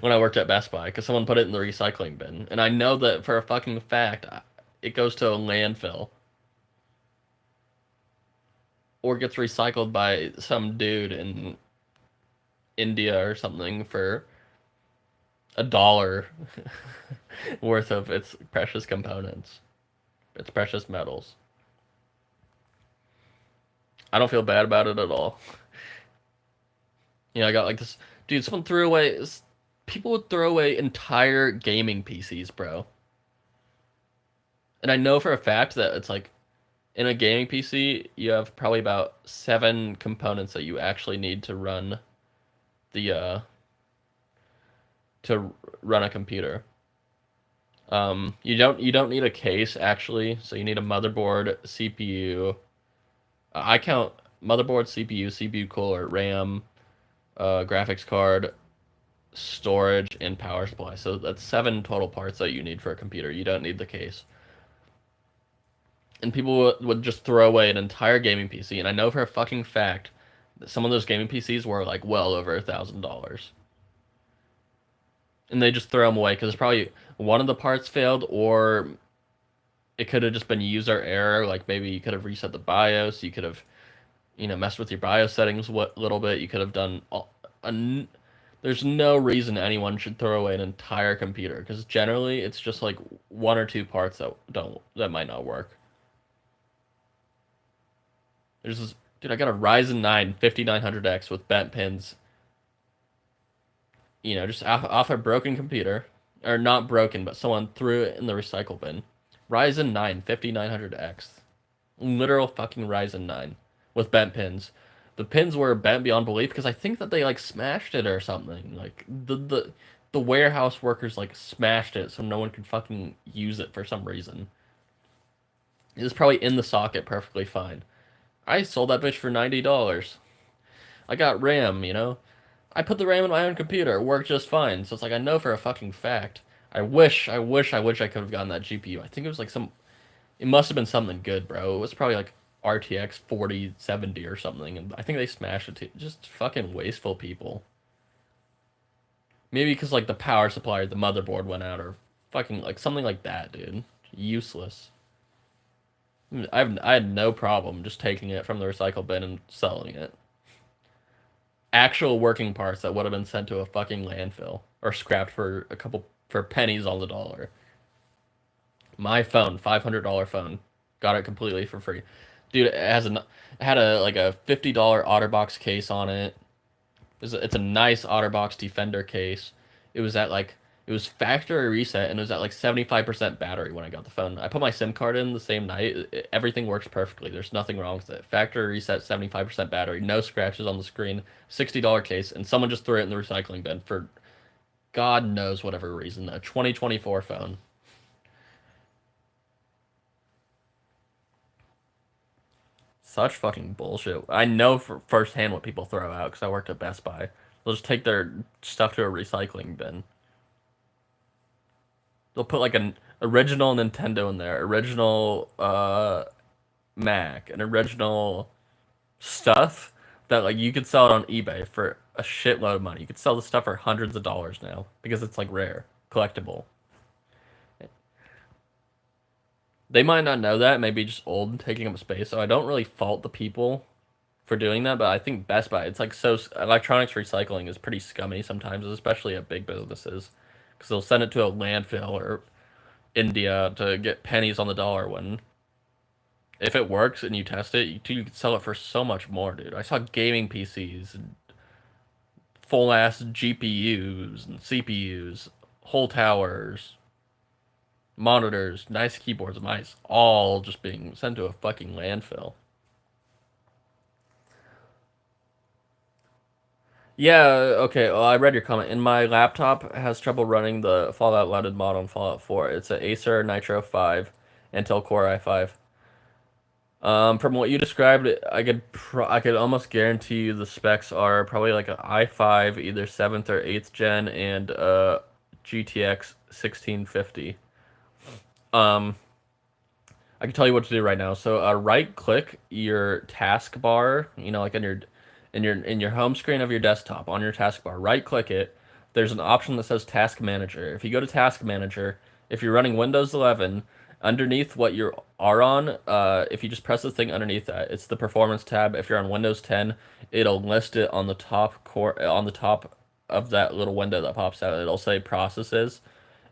when I worked at Best Buy because someone put it in the recycling bin, and I know that for a fucking fact. it goes to a landfill or gets recycled by some dude in India or something for $1 worth of its precious components, its precious metals. I don't feel bad about it at all. I got like this dude. Someone threw away. People would throw away entire gaming PCs, bro. And I know for a fact that it's like in a gaming PC, you have probably about 7 components that you actually need the to run a computer. You don't need a case actually, so you need a motherboard, CPU. I count motherboard, CPU cooler, RAM, graphics card, storage, and power supply. So that's 7 total parts that you need for a computer. You don't need the case. And people would just throw away an entire gaming PC, and I know for a fucking fact that some of those gaming PCs were like well over $1,000, and they just throw them away because probably one of the parts failed, or it could have just been user error. Like maybe you could have reset the BIOS, you could have messed with your BIOS settings a little bit. You could have done there's no reason anyone should throw away an entire computer because generally it's just like 1 or 2 parts that might not work. There's this dude. I got a Ryzen 9 5900X with bent pins. Just off a broken computer, or not broken, but someone threw it in the recycle bin. Ryzen 9 5900X, literal fucking Ryzen 9 with bent pins. The pins were bent beyond belief because I think that they like smashed it or something. Like the warehouse workers like smashed it so no one could fucking use it for some reason. It was probably in the socket perfectly fine. I sold that bitch for $90. I got RAM. I put the RAM in my own computer. It worked just fine. So it's like I know for a fucking fact. I could have gotten that GPU. I think it was like it must have been something good, bro. It was probably like RTX 4070 or something, and I think they smashed it too. Just fucking wasteful people. Maybe because like the power supply or the motherboard went out, or fucking like something like that, dude. Useless. I had no problem just taking it from the recycle bin and selling it. Actual working parts that would have been sent to a fucking landfill or scrapped for pennies on the dollar. My phone, $500 phone, got it completely for free. Dude, it had a like a $50 OtterBox case on it. It's a nice OtterBox Defender case. It was at like it was factory reset and it was at like 75% battery when I got the phone. I put my SIM card in the same night. Everything works perfectly. There's nothing wrong with it. Factory reset, 75% battery, no scratches on the screen, $60 case, and someone just threw it in the recycling bin for God knows whatever reason. A 2024 phone. Such fucking bullshit. I know for firsthand what people throw out because I worked at Best Buy. They'll just take their stuff to a recycling bin. They'll put like an original Nintendo in there, original Mac, and original stuff that like you could sell it on eBay for a shitload of money. You could sell the stuff for hundreds of dollars now because it's like rare, collectible. They might not know that, maybe just old and taking up space. So I don't really fault the people for doing that, but I think Best Buy, it's like electronics recycling is pretty scummy sometimes, especially at big businesses, because they'll send it to a landfill or India to get pennies on the dollar when if it works and you test it, you can sell it for so much more, dude. I saw gaming PCs and full ass GPUs and CPUs, whole towers, monitors, nice keyboards and mice, all just being sent to a fucking landfill. Yeah, okay. Well, I read your comment. And my laptop has trouble running the Fallout Loaded mod on Fallout 4. It's a Acer Nitro 5, Intel Core i5. From what you described, I could almost guarantee you the specs are probably like an i5, either 7th or 8th gen, and GTX 1650. Um, I can tell you what to do right now. So, right click your taskbar, like in your home screen of your desktop on your taskbar. Right click it. There's an option that says Task Manager. If you go to Task Manager, if you're running Windows 11 Underneath what you are on, if you just press the thing underneath that, it's the performance tab. If you're on Windows 10, it'll list it on the top of that little window that pops out. It'll say processes,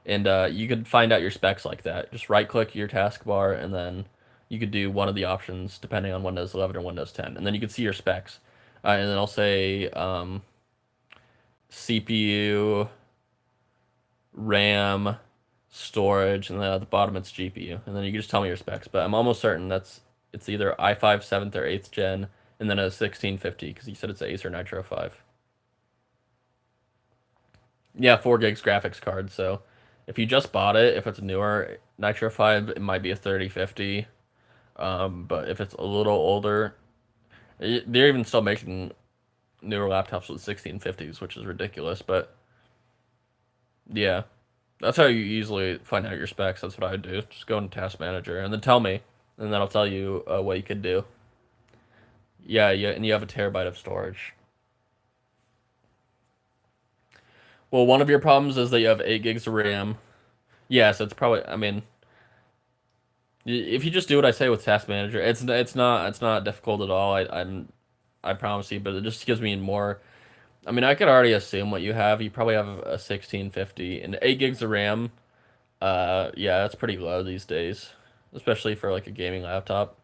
and you could find out your specs like that. Just right click your taskbar, and then you could do one of the options depending on Windows 11 or Windows 10, and then you can see your specs. And then I'll say CPU, RAM, storage, and then at the bottom it's GPU. And then you can just tell me your specs. But I'm almost certain it's either i5 7th or 8th gen, and then a 1650 because you said it's Acer Nitro 5. Yeah, 4 gigs graphics card. So if you just bought it, if it's a newer Nitro 5, it might be a 3050. But if it's a little older, they're even still making newer laptops with 1650s, which is ridiculous. But yeah, that's how you easily find out your specs. That's what I would do. Just go into Task Manager and then tell me, and then I'll tell you what you could do. Yeah, yeah, and you have a terabyte of storage. Well, one of your problems is that you have 8 gigs of RAM. Yeah, so it's probably. I mean, if you just do what I say with Task Manager, it's not difficult at all. I promise you, but it just gives me more. I mean, I could already assume what you have. You probably have a 1650 and 8 gigs of RAM. Yeah, that's pretty low these days, especially for like a gaming laptop.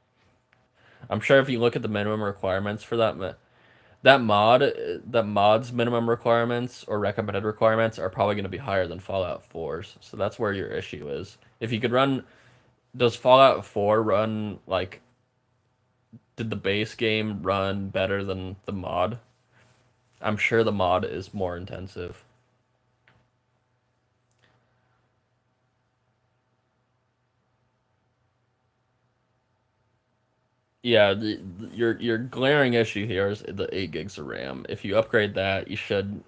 I'm sure if you look at the minimum requirements for that mod's minimum requirements or recommended requirements are probably going to be higher than Fallout 4's. So that's where your issue is. If you could run, does Fallout 4 run like, did the base game run better than the mod? I'm sure the mod is more intensive. Yeah, your glaring issue here is the 8 gigs of RAM. If you upgrade that, you should.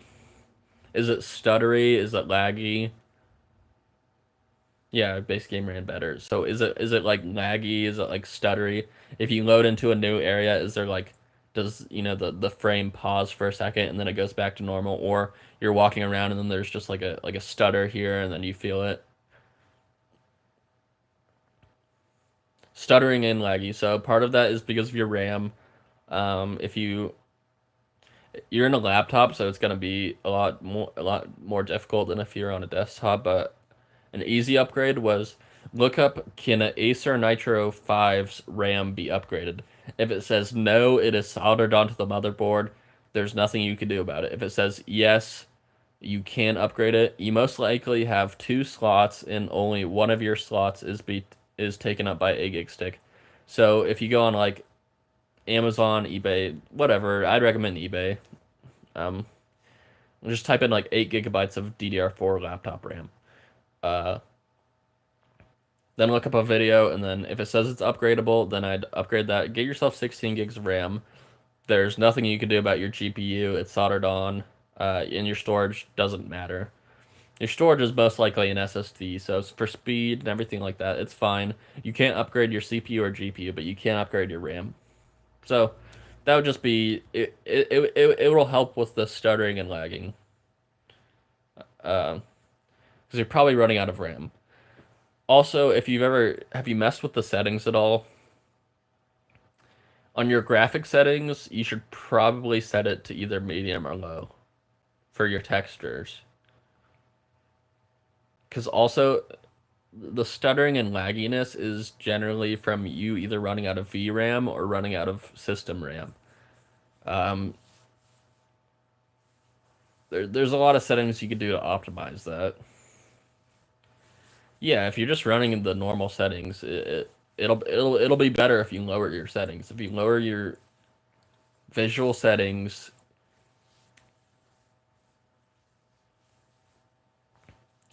Is it stuttery? Is it laggy? Yeah, base game ran better. So is it like laggy? Is it like stuttery? If you load into a new area, is there like does the frame pause for a second and then it goes back to normal, or you're walking around and then there's just like a stutter here and then you feel it stuttering and laggy. So part of that is because of your RAM. If you're in a laptop, so it's gonna be a lot more difficult than if you're on a desktop. But an easy upgrade was look up, can an Acer Nitro 5's RAM be upgraded? If it says no, it is soldered onto the motherboard. There's nothing you can do about it. If it says yes, you can upgrade it. You most likely have two slots, and only one of your slots is taken up by a gig stick. So if you go on like Amazon, eBay, whatever, I'd recommend eBay. Um, just type in like 8 gigabytes of DDR4 laptop RAM. Uh, then look up a video, and then if it says it's upgradable, then I'd upgrade that. Get yourself 16 gigs of RAM. There's nothing you can do about your GPU. It's soldered on, and your storage doesn't matter. Your storage is most likely an SSD, so it's for speed and everything like that, it's fine. You can't upgrade your CPU or GPU, but you can upgrade your RAM. So that would just be it will help with the stuttering and lagging. Because you're probably running out of RAM. Also, if you've ever have you messed with the settings at all? On your graphic settings, you should probably set it to either medium or low for your textures. Because also the stuttering and lagginess is generally from you either running out of VRAM or running out of system RAM. Um, there's a lot of settings you could do to optimize that. Yeah, if you're just running the normal settings, it'll be better if you lower your settings. If you lower your visual settings,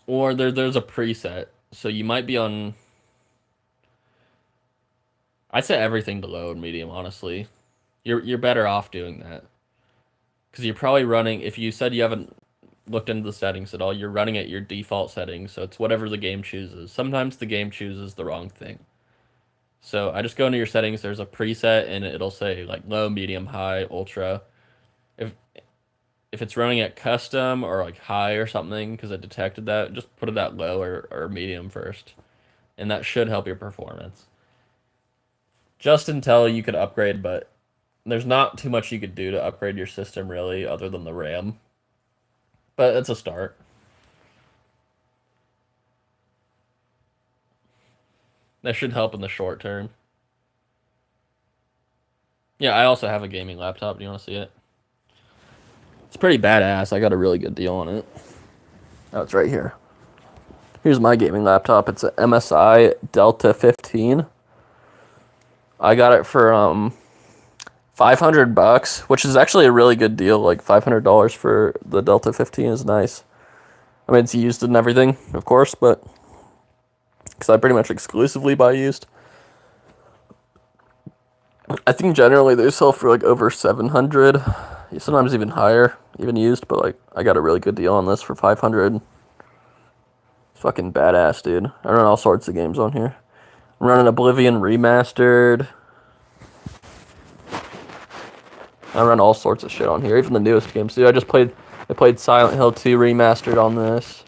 or there's a preset, so you might be on. I set everything to low and medium, honestly. You're better off doing that because you're probably running. If you said you haven't looked into the settings at all, you're running at your default settings, so it's whatever the game chooses. Sometimes the game chooses the wrong thing. So I just go into your settings. There's a preset, and it'll say like low, medium, high, ultra. If if it's running at custom or like high or something, because I detected that, just put it at low or medium first, and that should help your performance. Just until you could upgrade, but there's not too much you could do to upgrade your system really, other than the RAM. But it's a start. That should help in the short term. Yeah, I also have a gaming laptop. Do you want to see it? It's pretty badass. I got a really good deal on it. Oh, it's right here. Here's my gaming laptop. It's a MSI Delta 15. I got it for $500, which is actually a really good deal. Like $500 for the Delta 15 is nice. I mean, it's used and everything, of course, but because I pretty much exclusively buy used. I think generally they sell for like over 700, sometimes even higher, even used. But like, I got a really good deal on this for 500. It's fucking badass, dude. I run all sorts of games on here. I'm running Oblivion Remastered. I run all sorts of shit on here, even the newest games, dude. I played Silent Hill 2 Remastered on this.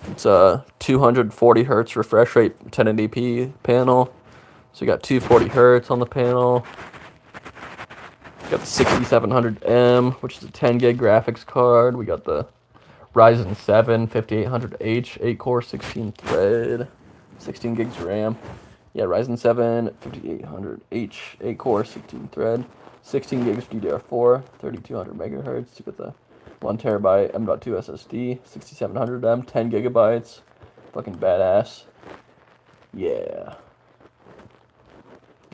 It's a 240 hertz refresh rate 1080p panel. So you got 240 hertz on the panel. You got the 6700M, which is a 10 gig graphics card. We got the Ryzen 7 5800H, 8 core, 16 thread, 16 gigs RAM. Yeah, Ryzen 7 5800H, 8 core, 16 thread, 16 gigs DDR4, 3200 megahertz. You got the 1 terabyte M.2 SSD, 6700M, 10 gigabytes. Fucking badass. Yeah.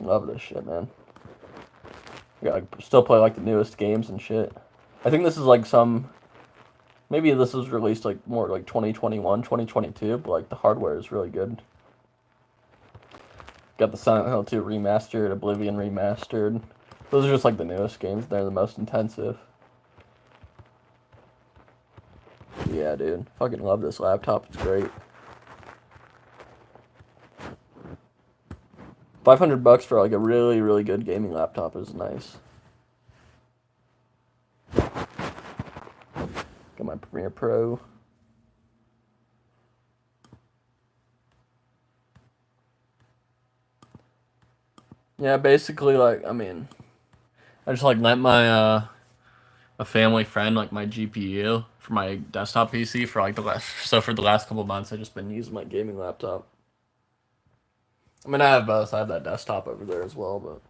Love this shit, man. I gotta still play like the newest games and shit. I think this is like maybe this was released like more like 2021, 2022, but like the hardware is really good. Got the Silent Hill 2 remastered, Oblivion remastered. Those are just like the newest games. They're the most intensive. Yeah, dude. Fucking love this laptop. It's great. $500 for like a really, really good gaming laptop is nice. Got my Premiere Pro. Yeah, basically, like, I mean, I just like lent my a family friend like my GPU for my desktop PC for like for the last couple of months I've just been using my gaming laptop. I mean, I have both. I have that desktop over there as well, but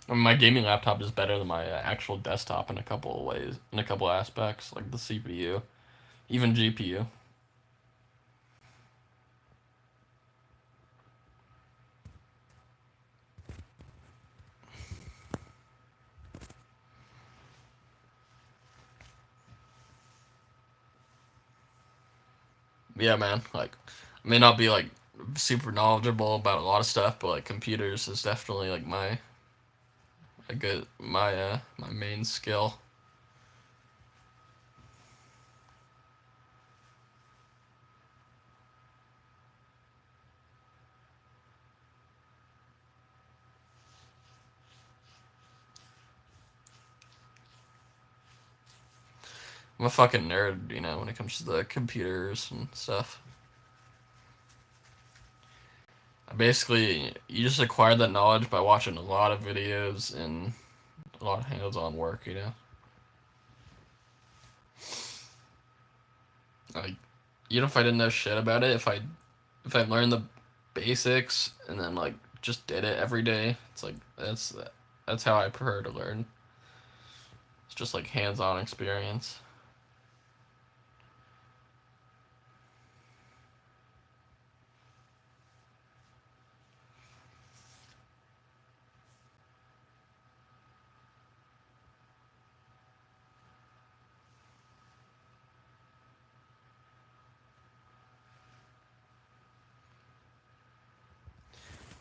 I mean, my gaming laptop is better than my actual desktop in a couple of ways, in a couple of aspects, like the CPU, even GPU. Yeah, man. Like, I may not be like super knowledgeable about a lot of stuff, but like computers is definitely like my main skill. I'm a fucking nerd, when it comes to the computers and stuff. Basically, you just acquire that knowledge by watching a lot of videos and a lot of hands-on work. Like, if I didn't know shit about it, if I learned the basics and then like just did it every day, it's like that's how I prefer to learn. It's just like hands-on experience.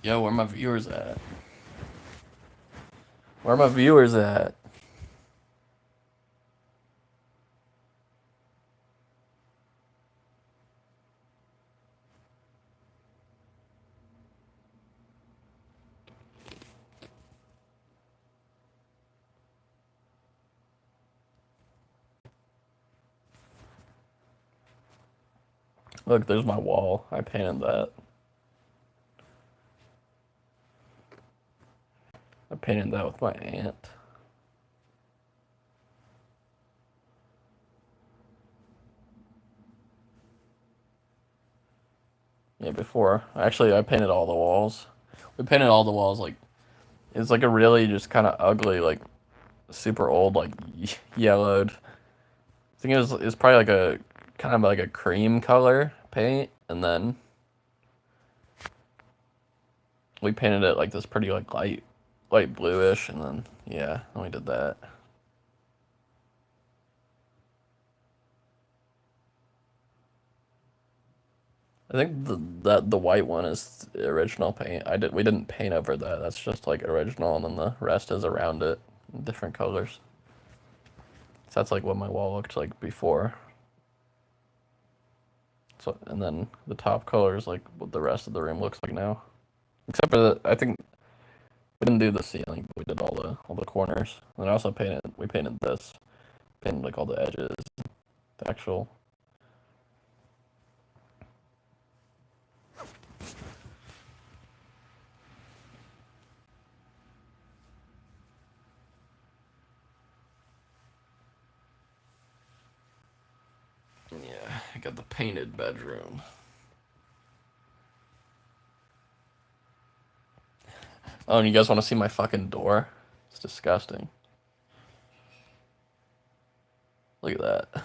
Yo, where my viewers at? Where my viewers at? Look, there's my wall. I painted that. I painted that with my aunt. Yeah, before. Actually, I painted all the walls. We painted all the walls like it's like a really just kind of ugly, like super old, like yellowed. I think it was probably like a kind of like a cream color paint, and then we painted it like this pretty like light bluish, and then yeah, then we did that. I think the white one is the original paint. We didn't paint over that. That's just like original, and then the rest is around it, different colors. So that's like what my wall looked like before. So and then the top color is like what the rest of the room looks like now, except for I think we didn't do the ceiling, but we did all the corners. And I also we painted this, painted like all the edges, the actual. Yeah, I got the painted bedroom. Oh, and you guys want to see my fucking door? It's disgusting. Look at that.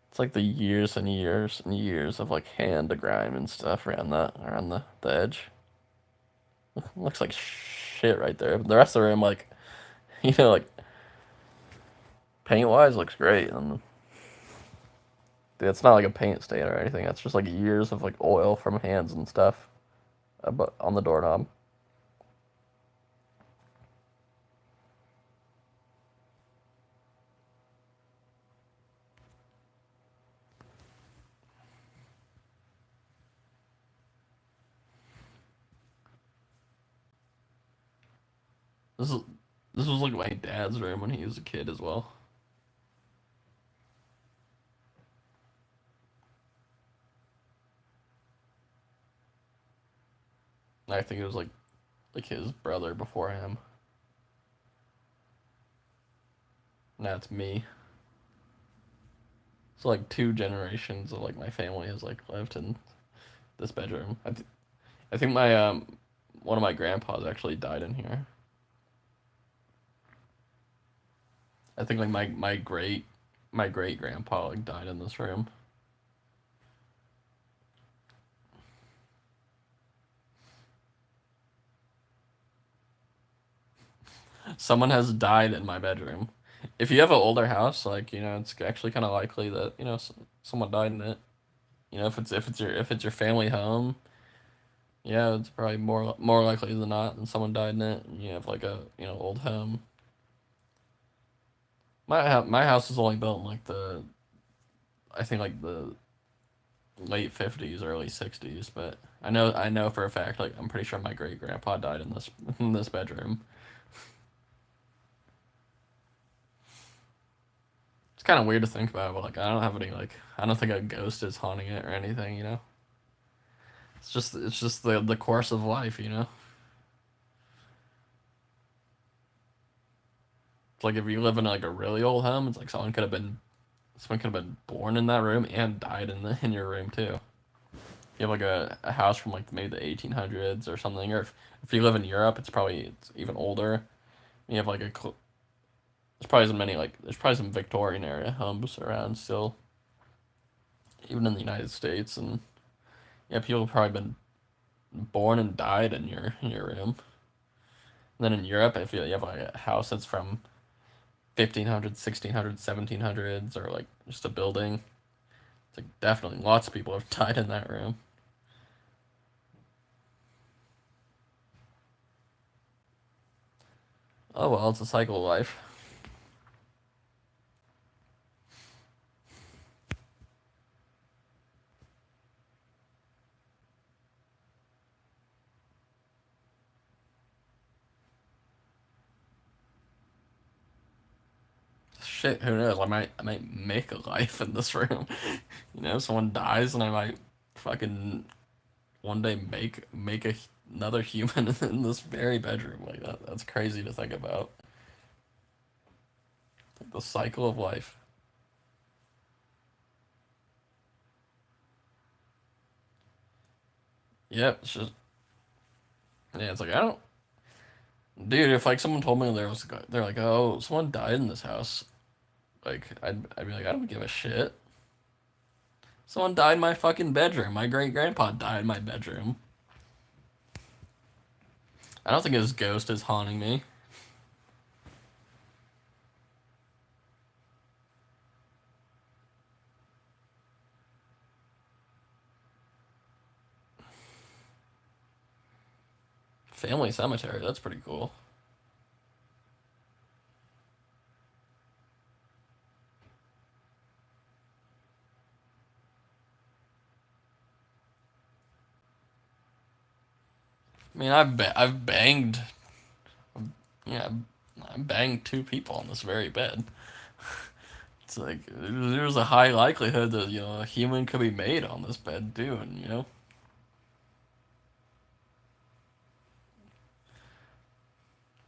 It's like the years and years and years of like hand grime and stuff around the edge. Looks like shit right there. The rest of the room, like, like paint wise, looks great. And dude, it's not like a paint stain or anything. It's just like years of like oil from hands and stuff, but on the doorknob. This is this was like my dad's room when he was a kid as well. I think it was like his brother before him. And that's me. So like two generations of like my family has like lived in this bedroom. I think my one of my grandpas actually died in here. I think like my great grandpa like died in this room. Someone has died in my bedroom. If you have an older house, like it's actually kind of likely that someone died in it. If it's your family home, yeah, it's probably more likely than not than someone died in it. And you have like a old home. My house is only built in like I think like the late 50s, early 60s, but I know for a fact, like I'm pretty sure my great grandpa died in this in this bedroom. It's kind of weird to think about, but like I don't think a ghost is haunting it or anything. It's just the course of life. It's like if you live in like a really old home, it's like someone could have been born in that room and died in your room too. You have like a house from like maybe the 1800s or something, or if you live in Europe, it's even older. You have like there's probably some Victorian era homes around still, even in the United States, and yeah, people have probably been born and died in your room. And then in Europe, if you have like a house that's from 1500s, 1600s, 1700s, or like just a building, it's like definitely lots of people have died in that room. Oh well, it's a cycle of life. shit, who knows? I might make a life in this room. Someone dies and I might fucking one day make another human in this very bedroom. Like that's crazy to think about. Like the cycle of life. Yep, it's just yeah, it's like I don't dude, if like someone told me they're like, "Oh, someone died in this house." Like I'd be like, "I don't give a shit." Someone died in my fucking bedroom. My great grandpa died in my bedroom. I don't think his ghost is haunting me. Family cemetery, that's pretty cool. I mean, I've banged, yeah, I banged two people on this very bed. It's like there's a high likelihood that a human could be made on this bed too, and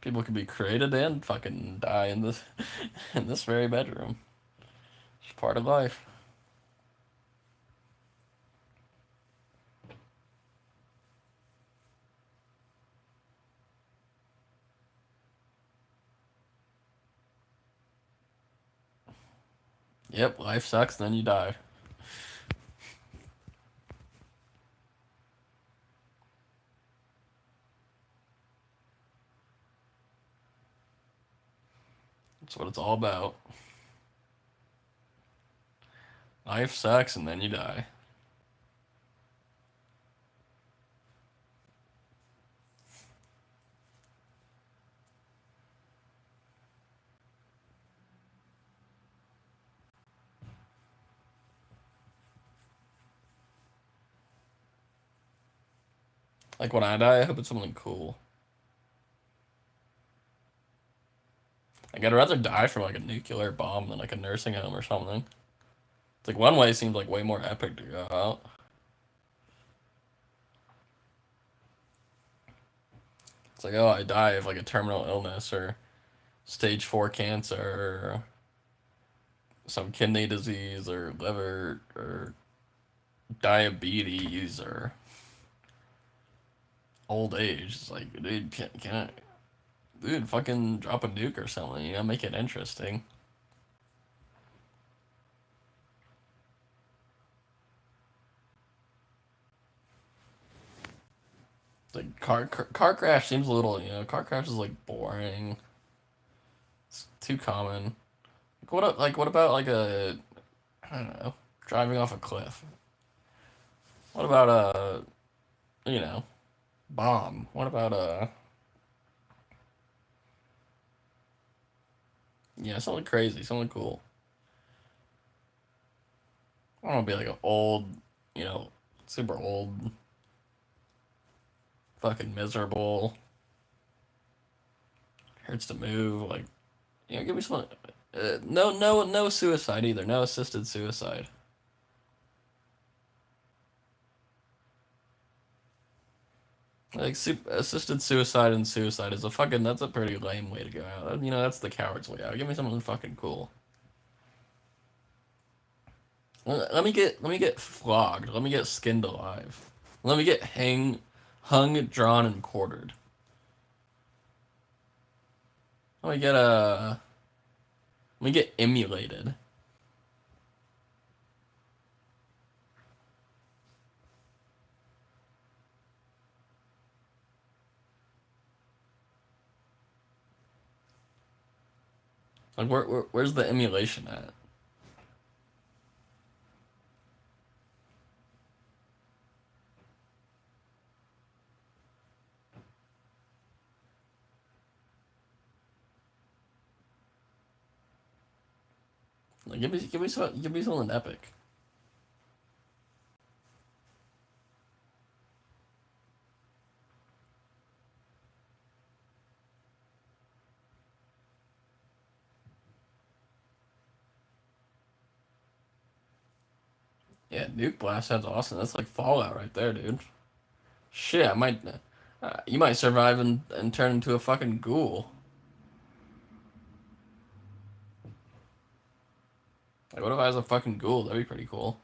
people could be created and fucking die in this in this very bedroom. It's part of life. Yep, life sucks, then you die. That's what it's all about. Life sucks, and then you die. Like when I die, I hope it's something cool. Like I'd rather die from like a nuclear bomb than like a nursing home or something. It's like one way seems like way more epic to go out. It's like, oh, I die of like a terminal illness or stage 4 cancer or some kidney disease or liver or diabetes or old age. It's like, dude, can I, dude, fucking drop a nuke or something, make it interesting. Like car crash seems a little, car crash is like boring. It's too common. What about like I don't know, driving off a cliff? What about you know, bomb? What about something crazy, something cool. I don't want to be like an old, you know, super old, fucking miserable, hurts to move. Like, give me some. No suicide either. No assisted suicide. Like, assisted suicide and suicide is that's a pretty lame way to go out. That's the coward's way out. Give me something fucking cool. Let me get flogged. Let me get skinned alive. Let me get hung, drawn, and quartered. Let me get let me get emulated. Like where's the emulation at? Like give me something epic. Yeah, Nuke Blast sounds awesome. That's like Fallout right there, dude. Shit, I might. You might survive and turn into a fucking ghoul. Like, what if I was a fucking ghoul? That'd be pretty cool.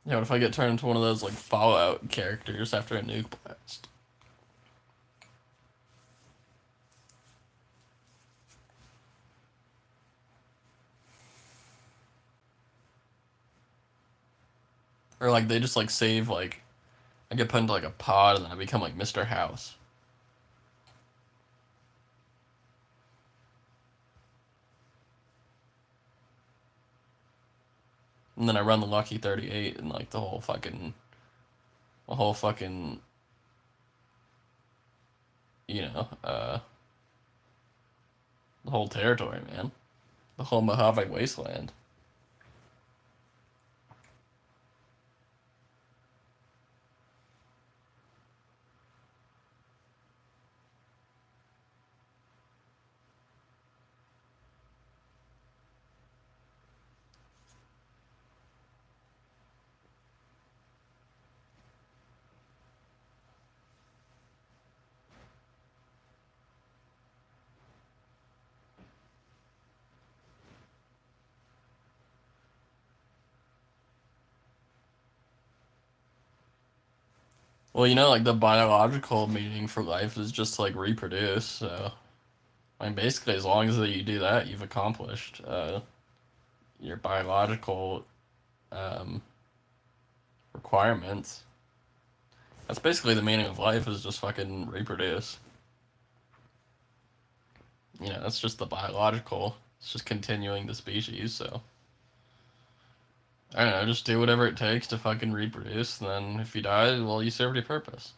Yeah, what if I get turned into one of those like Fallout characters after a nuke blast? Or like they just like save like I get put into like a pod and then I become like Mr. House. And then I run the Lucky 38 and like the whole fucking you know, the whole territory, man. The whole Mojave wasteland. Well, like the biological meaning for life is just to like reproduce. So, I mean, basically, as long as you do that, you've accomplished your biological um, requirements. That's basically the meaning of life is just fucking reproduce. That's just the biological. It's just continuing the species. So, I don't know, just do whatever it takes to fucking reproduce. And then if you die, well, you served your purpose.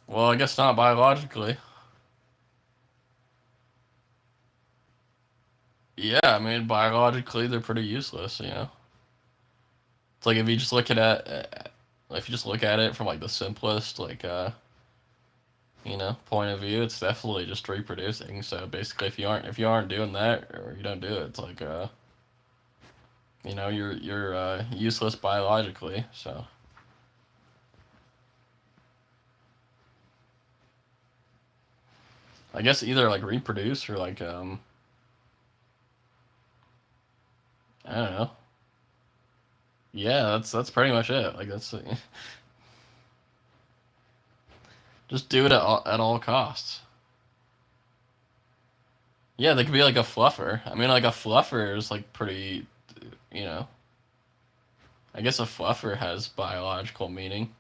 Well, I guess not biologically. Yeah, I mean, biologically, they're pretty useless. It's like if you just look at it from like the simplest point of view, it's definitely just reproducing. So basically, if you aren't doing that or you don't do it, it's like you're useless biologically. So I guess either like reproduce or like I don't know. Yeah, that's pretty much it. Like that's just do it at all costs. Yeah, they could be like a fluffer. I mean, like a fluffer is like pretty, you know. I guess a fluffer has biological meaning.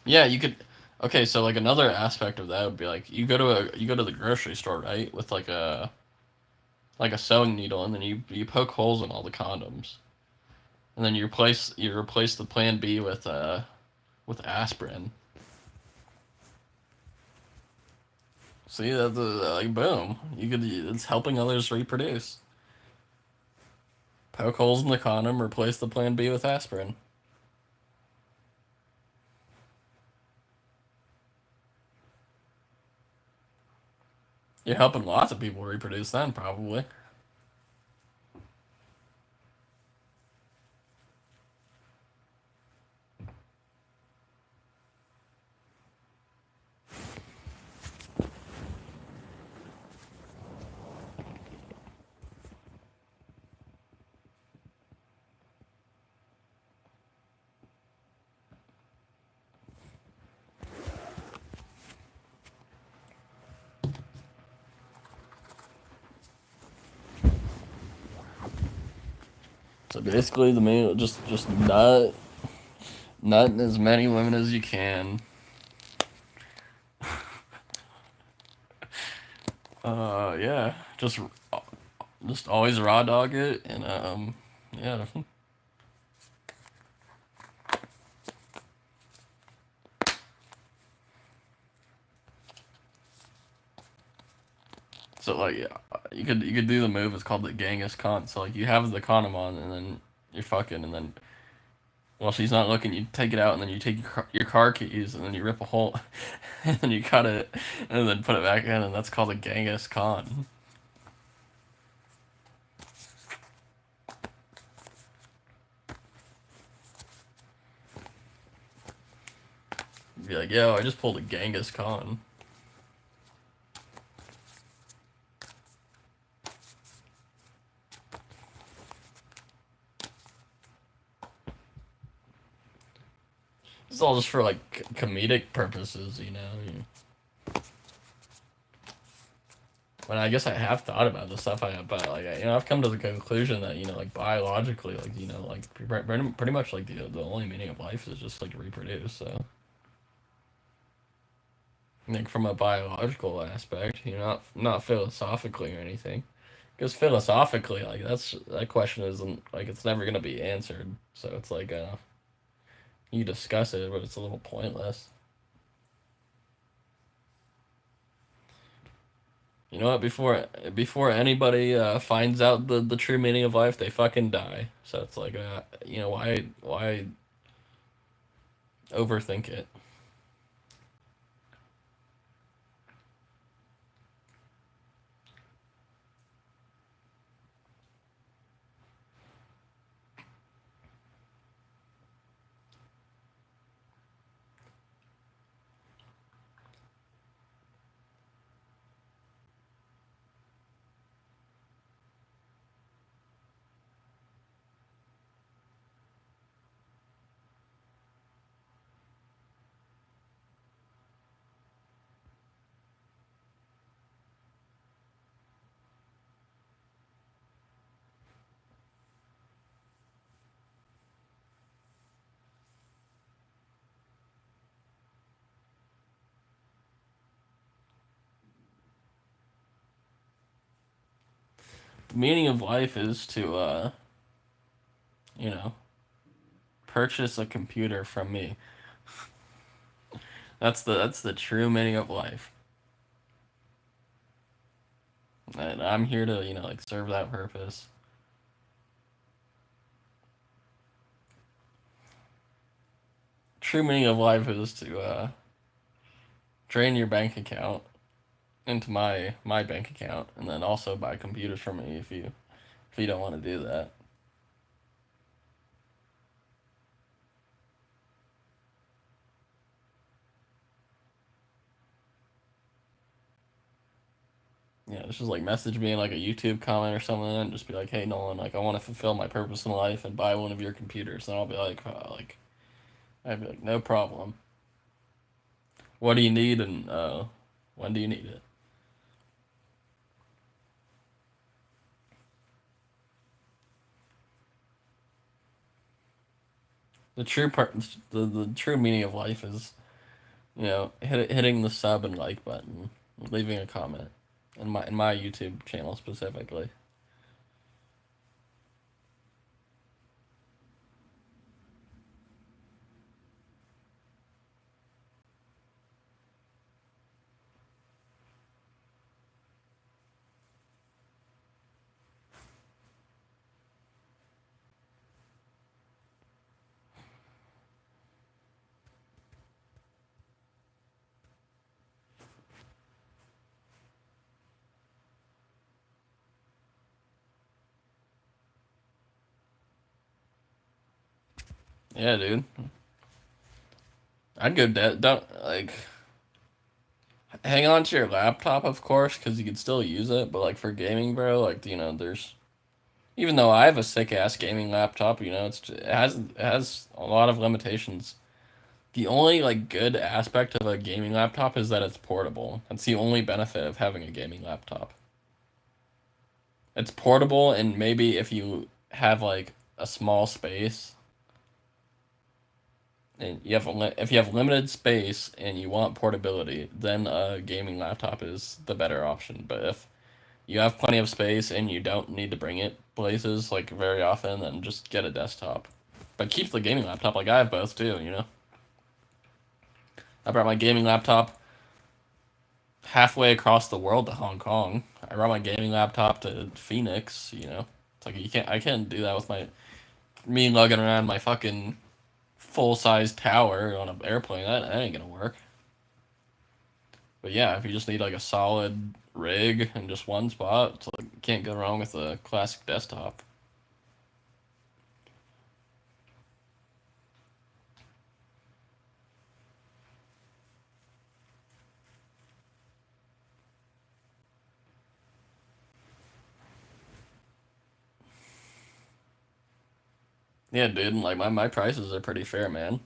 Yeah, you could. Okay, so like another aspect of that would be like you go to the grocery store, right, with like a sewing needle, and then you poke holes in all the condoms, and then you replace the Plan B with aspirin. See that the like boom, it's helping others reproduce. Poke holes in the condom, replace the Plan B with aspirin. You're helping lots of people reproduce then, probably. So basically, the main just nut as many women as you can. Yeah, just always raw dog it, and yeah. So like you could do the move. It's called the Genghis Khan. So like you have the condom on, and then you're fucking, and then while she's not looking, you take it out, and then you take your car keys, and then you rip a hole, and then you cut it, and then put it back in, and that's called a Genghis Khan. Be like, yo, I just pulled a Genghis Khan. It's all just for like comedic purposes, you know. When I guess I have thought about the stuff but like I've come to the conclusion that like biologically, like like pretty much like the only meaning of life is just like to reproduce. So I think from a biological aspect, not philosophically or anything, because philosophically, like that question isn't like it's never gonna be answered. So it's like you discuss it, but it's a little pointless. You know what? Before anybody finds out the true meaning of life, they fucking die. So it's like why overthink it? Meaning of life is to you know purchase a computer from me. That's the true meaning of life. And I'm here to like serve that purpose. True meaning of life is to drain your bank account into my bank account, and then also buy computers from me if you don't want to do that. Yeah, just like message me in like a YouTube comment or something, and just be like, "Hey Nolan, like I want to fulfill my purpose in life and buy one of your computers." And I'll be like, I'd be like, "No problem. What do you need, and when do you need it?" The true part, the true meaning of life is hitting the sub and like button, leaving a comment, in my YouTube channel specifically. Yeah, dude. I'd go dead. Don't like hang on to your laptop, of course, because you can still use it. But like for gaming, bro, like there's even though I have a sick ass gaming laptop, it has a lot of limitations. The only like good aspect of a gaming laptop is that it's portable. That's the only benefit of having a gaming laptop. It's portable, and maybe if you have like a small space, and if you have limited space and you want portability, then a gaming laptop is the better option. But if you have plenty of space and you don't need to bring it places like very often, then just get a desktop. But keep the gaming laptop. Like I have both too. I brought my gaming laptop. halfway across the world to Hong Kong. I brought my gaming laptop to Phoenix. It's like I can't do that with me lugging around my fucking full size tower on an airplane. That ain't gonna work. But yeah, if you just need like a solid rig and just one spot, it's like you can't go wrong with a classic desktop. Yeah, dude, like my prices are pretty fair, man.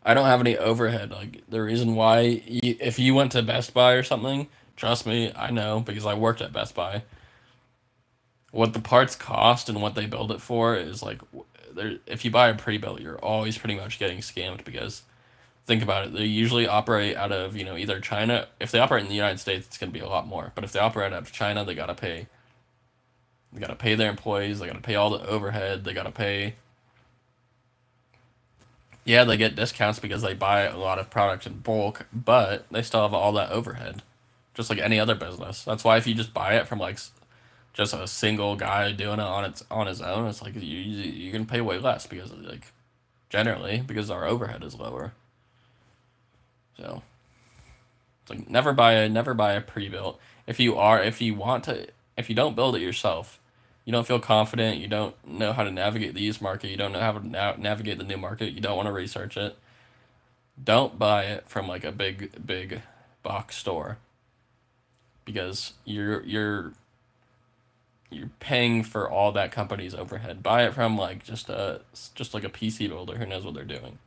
I don't have any overhead. Like the reason why, if you went to Best Buy or something, trust me, I know because I worked at Best Buy. What the parts cost and what they build it for is like, there. If you buy a pre-built, you're always pretty much getting scammed because think about it. They usually operate out of either China. If they operate in the United States, it's gonna be a lot more. But if they operate out of China, they gotta pay. They gotta pay their employees. They gotta pay all the overhead. They gotta pay. Yeah, they get discounts because they buy a lot of product in bulk, but they still have all that overhead, just like any other business. That's why if you just buy it from like just a single guy doing it on his own, it's like you can pay way less because like generally because our overhead is lower. So it's like never buy a pre-built. If you want to if you don't build it yourself, you don't feel confident, you don't know how to navigate the used market, you don't know how to navigate the new market, you don't want to research it, don't buy it from like a big box store because you're paying for all that company's overhead. Buy it from like just like a PC builder who knows what they're doing.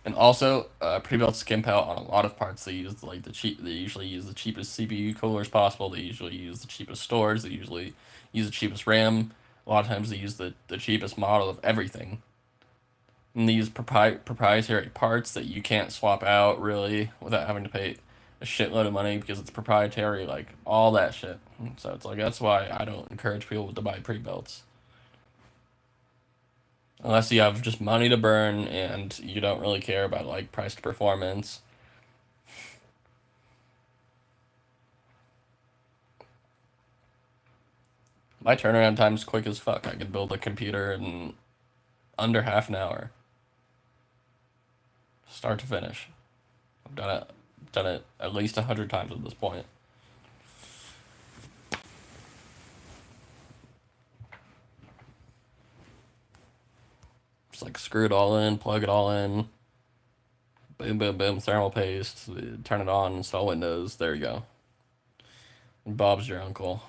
And also, pre-built skimp out on a lot of parts. They use like the cheap. They usually use the cheapest CPU coolers possible. They usually use the cheapest stores. They usually use the cheapest RAM. A lot of times they use the cheapest model of everything. And they use proprietary parts that you can't swap out really without having to pay a shitload of money because it's proprietary. Like all that shit. So it's like that's why I don't encourage people to buy pre-builts unless you have just money to burn and you don't really care about like price to performance. My turnaround time is quick as fuck. I could build a computer in under half an hour, start to finish. I've done it at least 100 times at this point. Just like screw it all in, plug it all in, boom, boom, boom, thermal paste, turn it on, install Windows. There you go. And Bob's your uncle.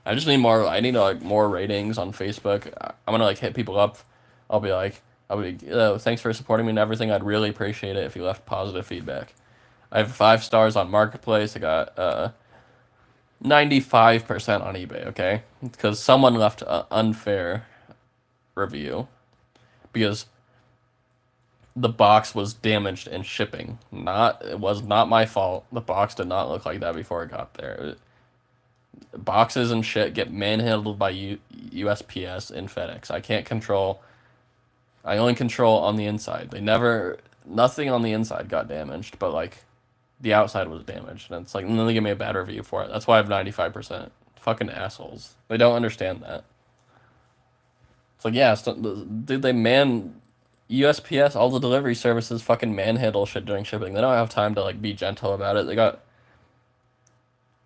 I just need more. I need like more ratings on Facebook. I'm gonna like hit people up. I'll be, thanks for supporting me and everything. I'd really appreciate it if you left positive feedback. I have 5 stars on Marketplace. I got 95% on eBay. Okay, because someone left an unfair review because the box was damaged in shipping. It was not my fault. The box did not look like that before it got there. Boxes and shit get manhandled by USPS and FedEx. I can't control. I only control on the inside. Nothing on the inside got damaged, but like the outside was damaged, and it's like and then they give me a bad review for it. That's why I have 95%. Fucking assholes. They don't understand that. It's like yeah, dude, they USPS, all the delivery services fucking manhandle shit during shipping. They don't have time to like be gentle about it. They got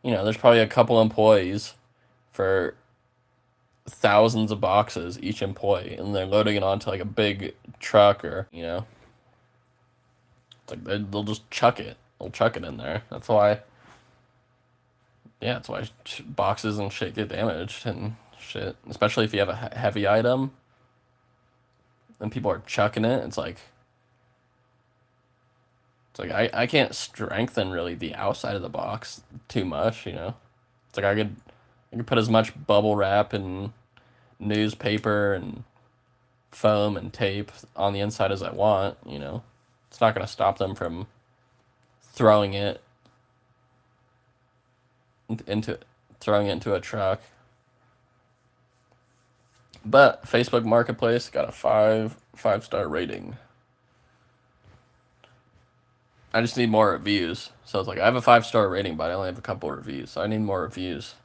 there's probably a couple employees for thousands of boxes each employee, and they're loading it onto like a big truck or. It's like they'll just chuck it. They'll chuck it in there. That's why boxes and shit get damaged and shit. Especially if you have a heavy item and people are chucking it. It's like I can't strengthen really the outside of the box too much. It's like I could put as much bubble wrap and newspaper and foam and tape on the inside as I want. It's not gonna stop them from throwing it into throwing it into a truck. But Facebook Marketplace got a five-star rating. I just need more reviews. So it's like I have a 5-star rating, but I only have a couple reviews. So I need more reviews.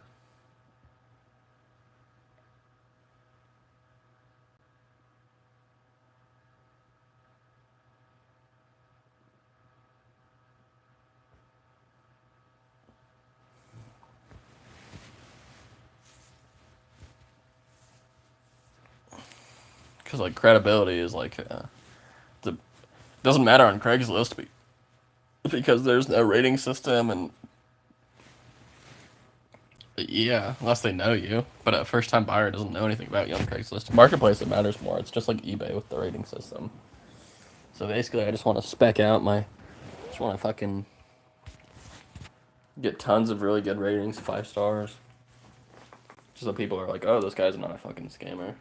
Because like credibility is like the doesn't matter on Craigslist because there's no rating system and yeah, unless they know you. But a first time buyer doesn't know anything about you on Craigslist. Marketplace, it matters more. It's just like eBay with the rating system. So basically, I just want to spec out just want to fucking get tons of really good ratings, 5 stars. Just so people are like, oh, this guy's not a fucking scammer.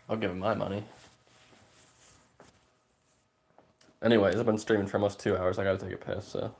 I'll give him my money. Anyways, I've been streaming for almost 2 hours. I gotta take a piss, so.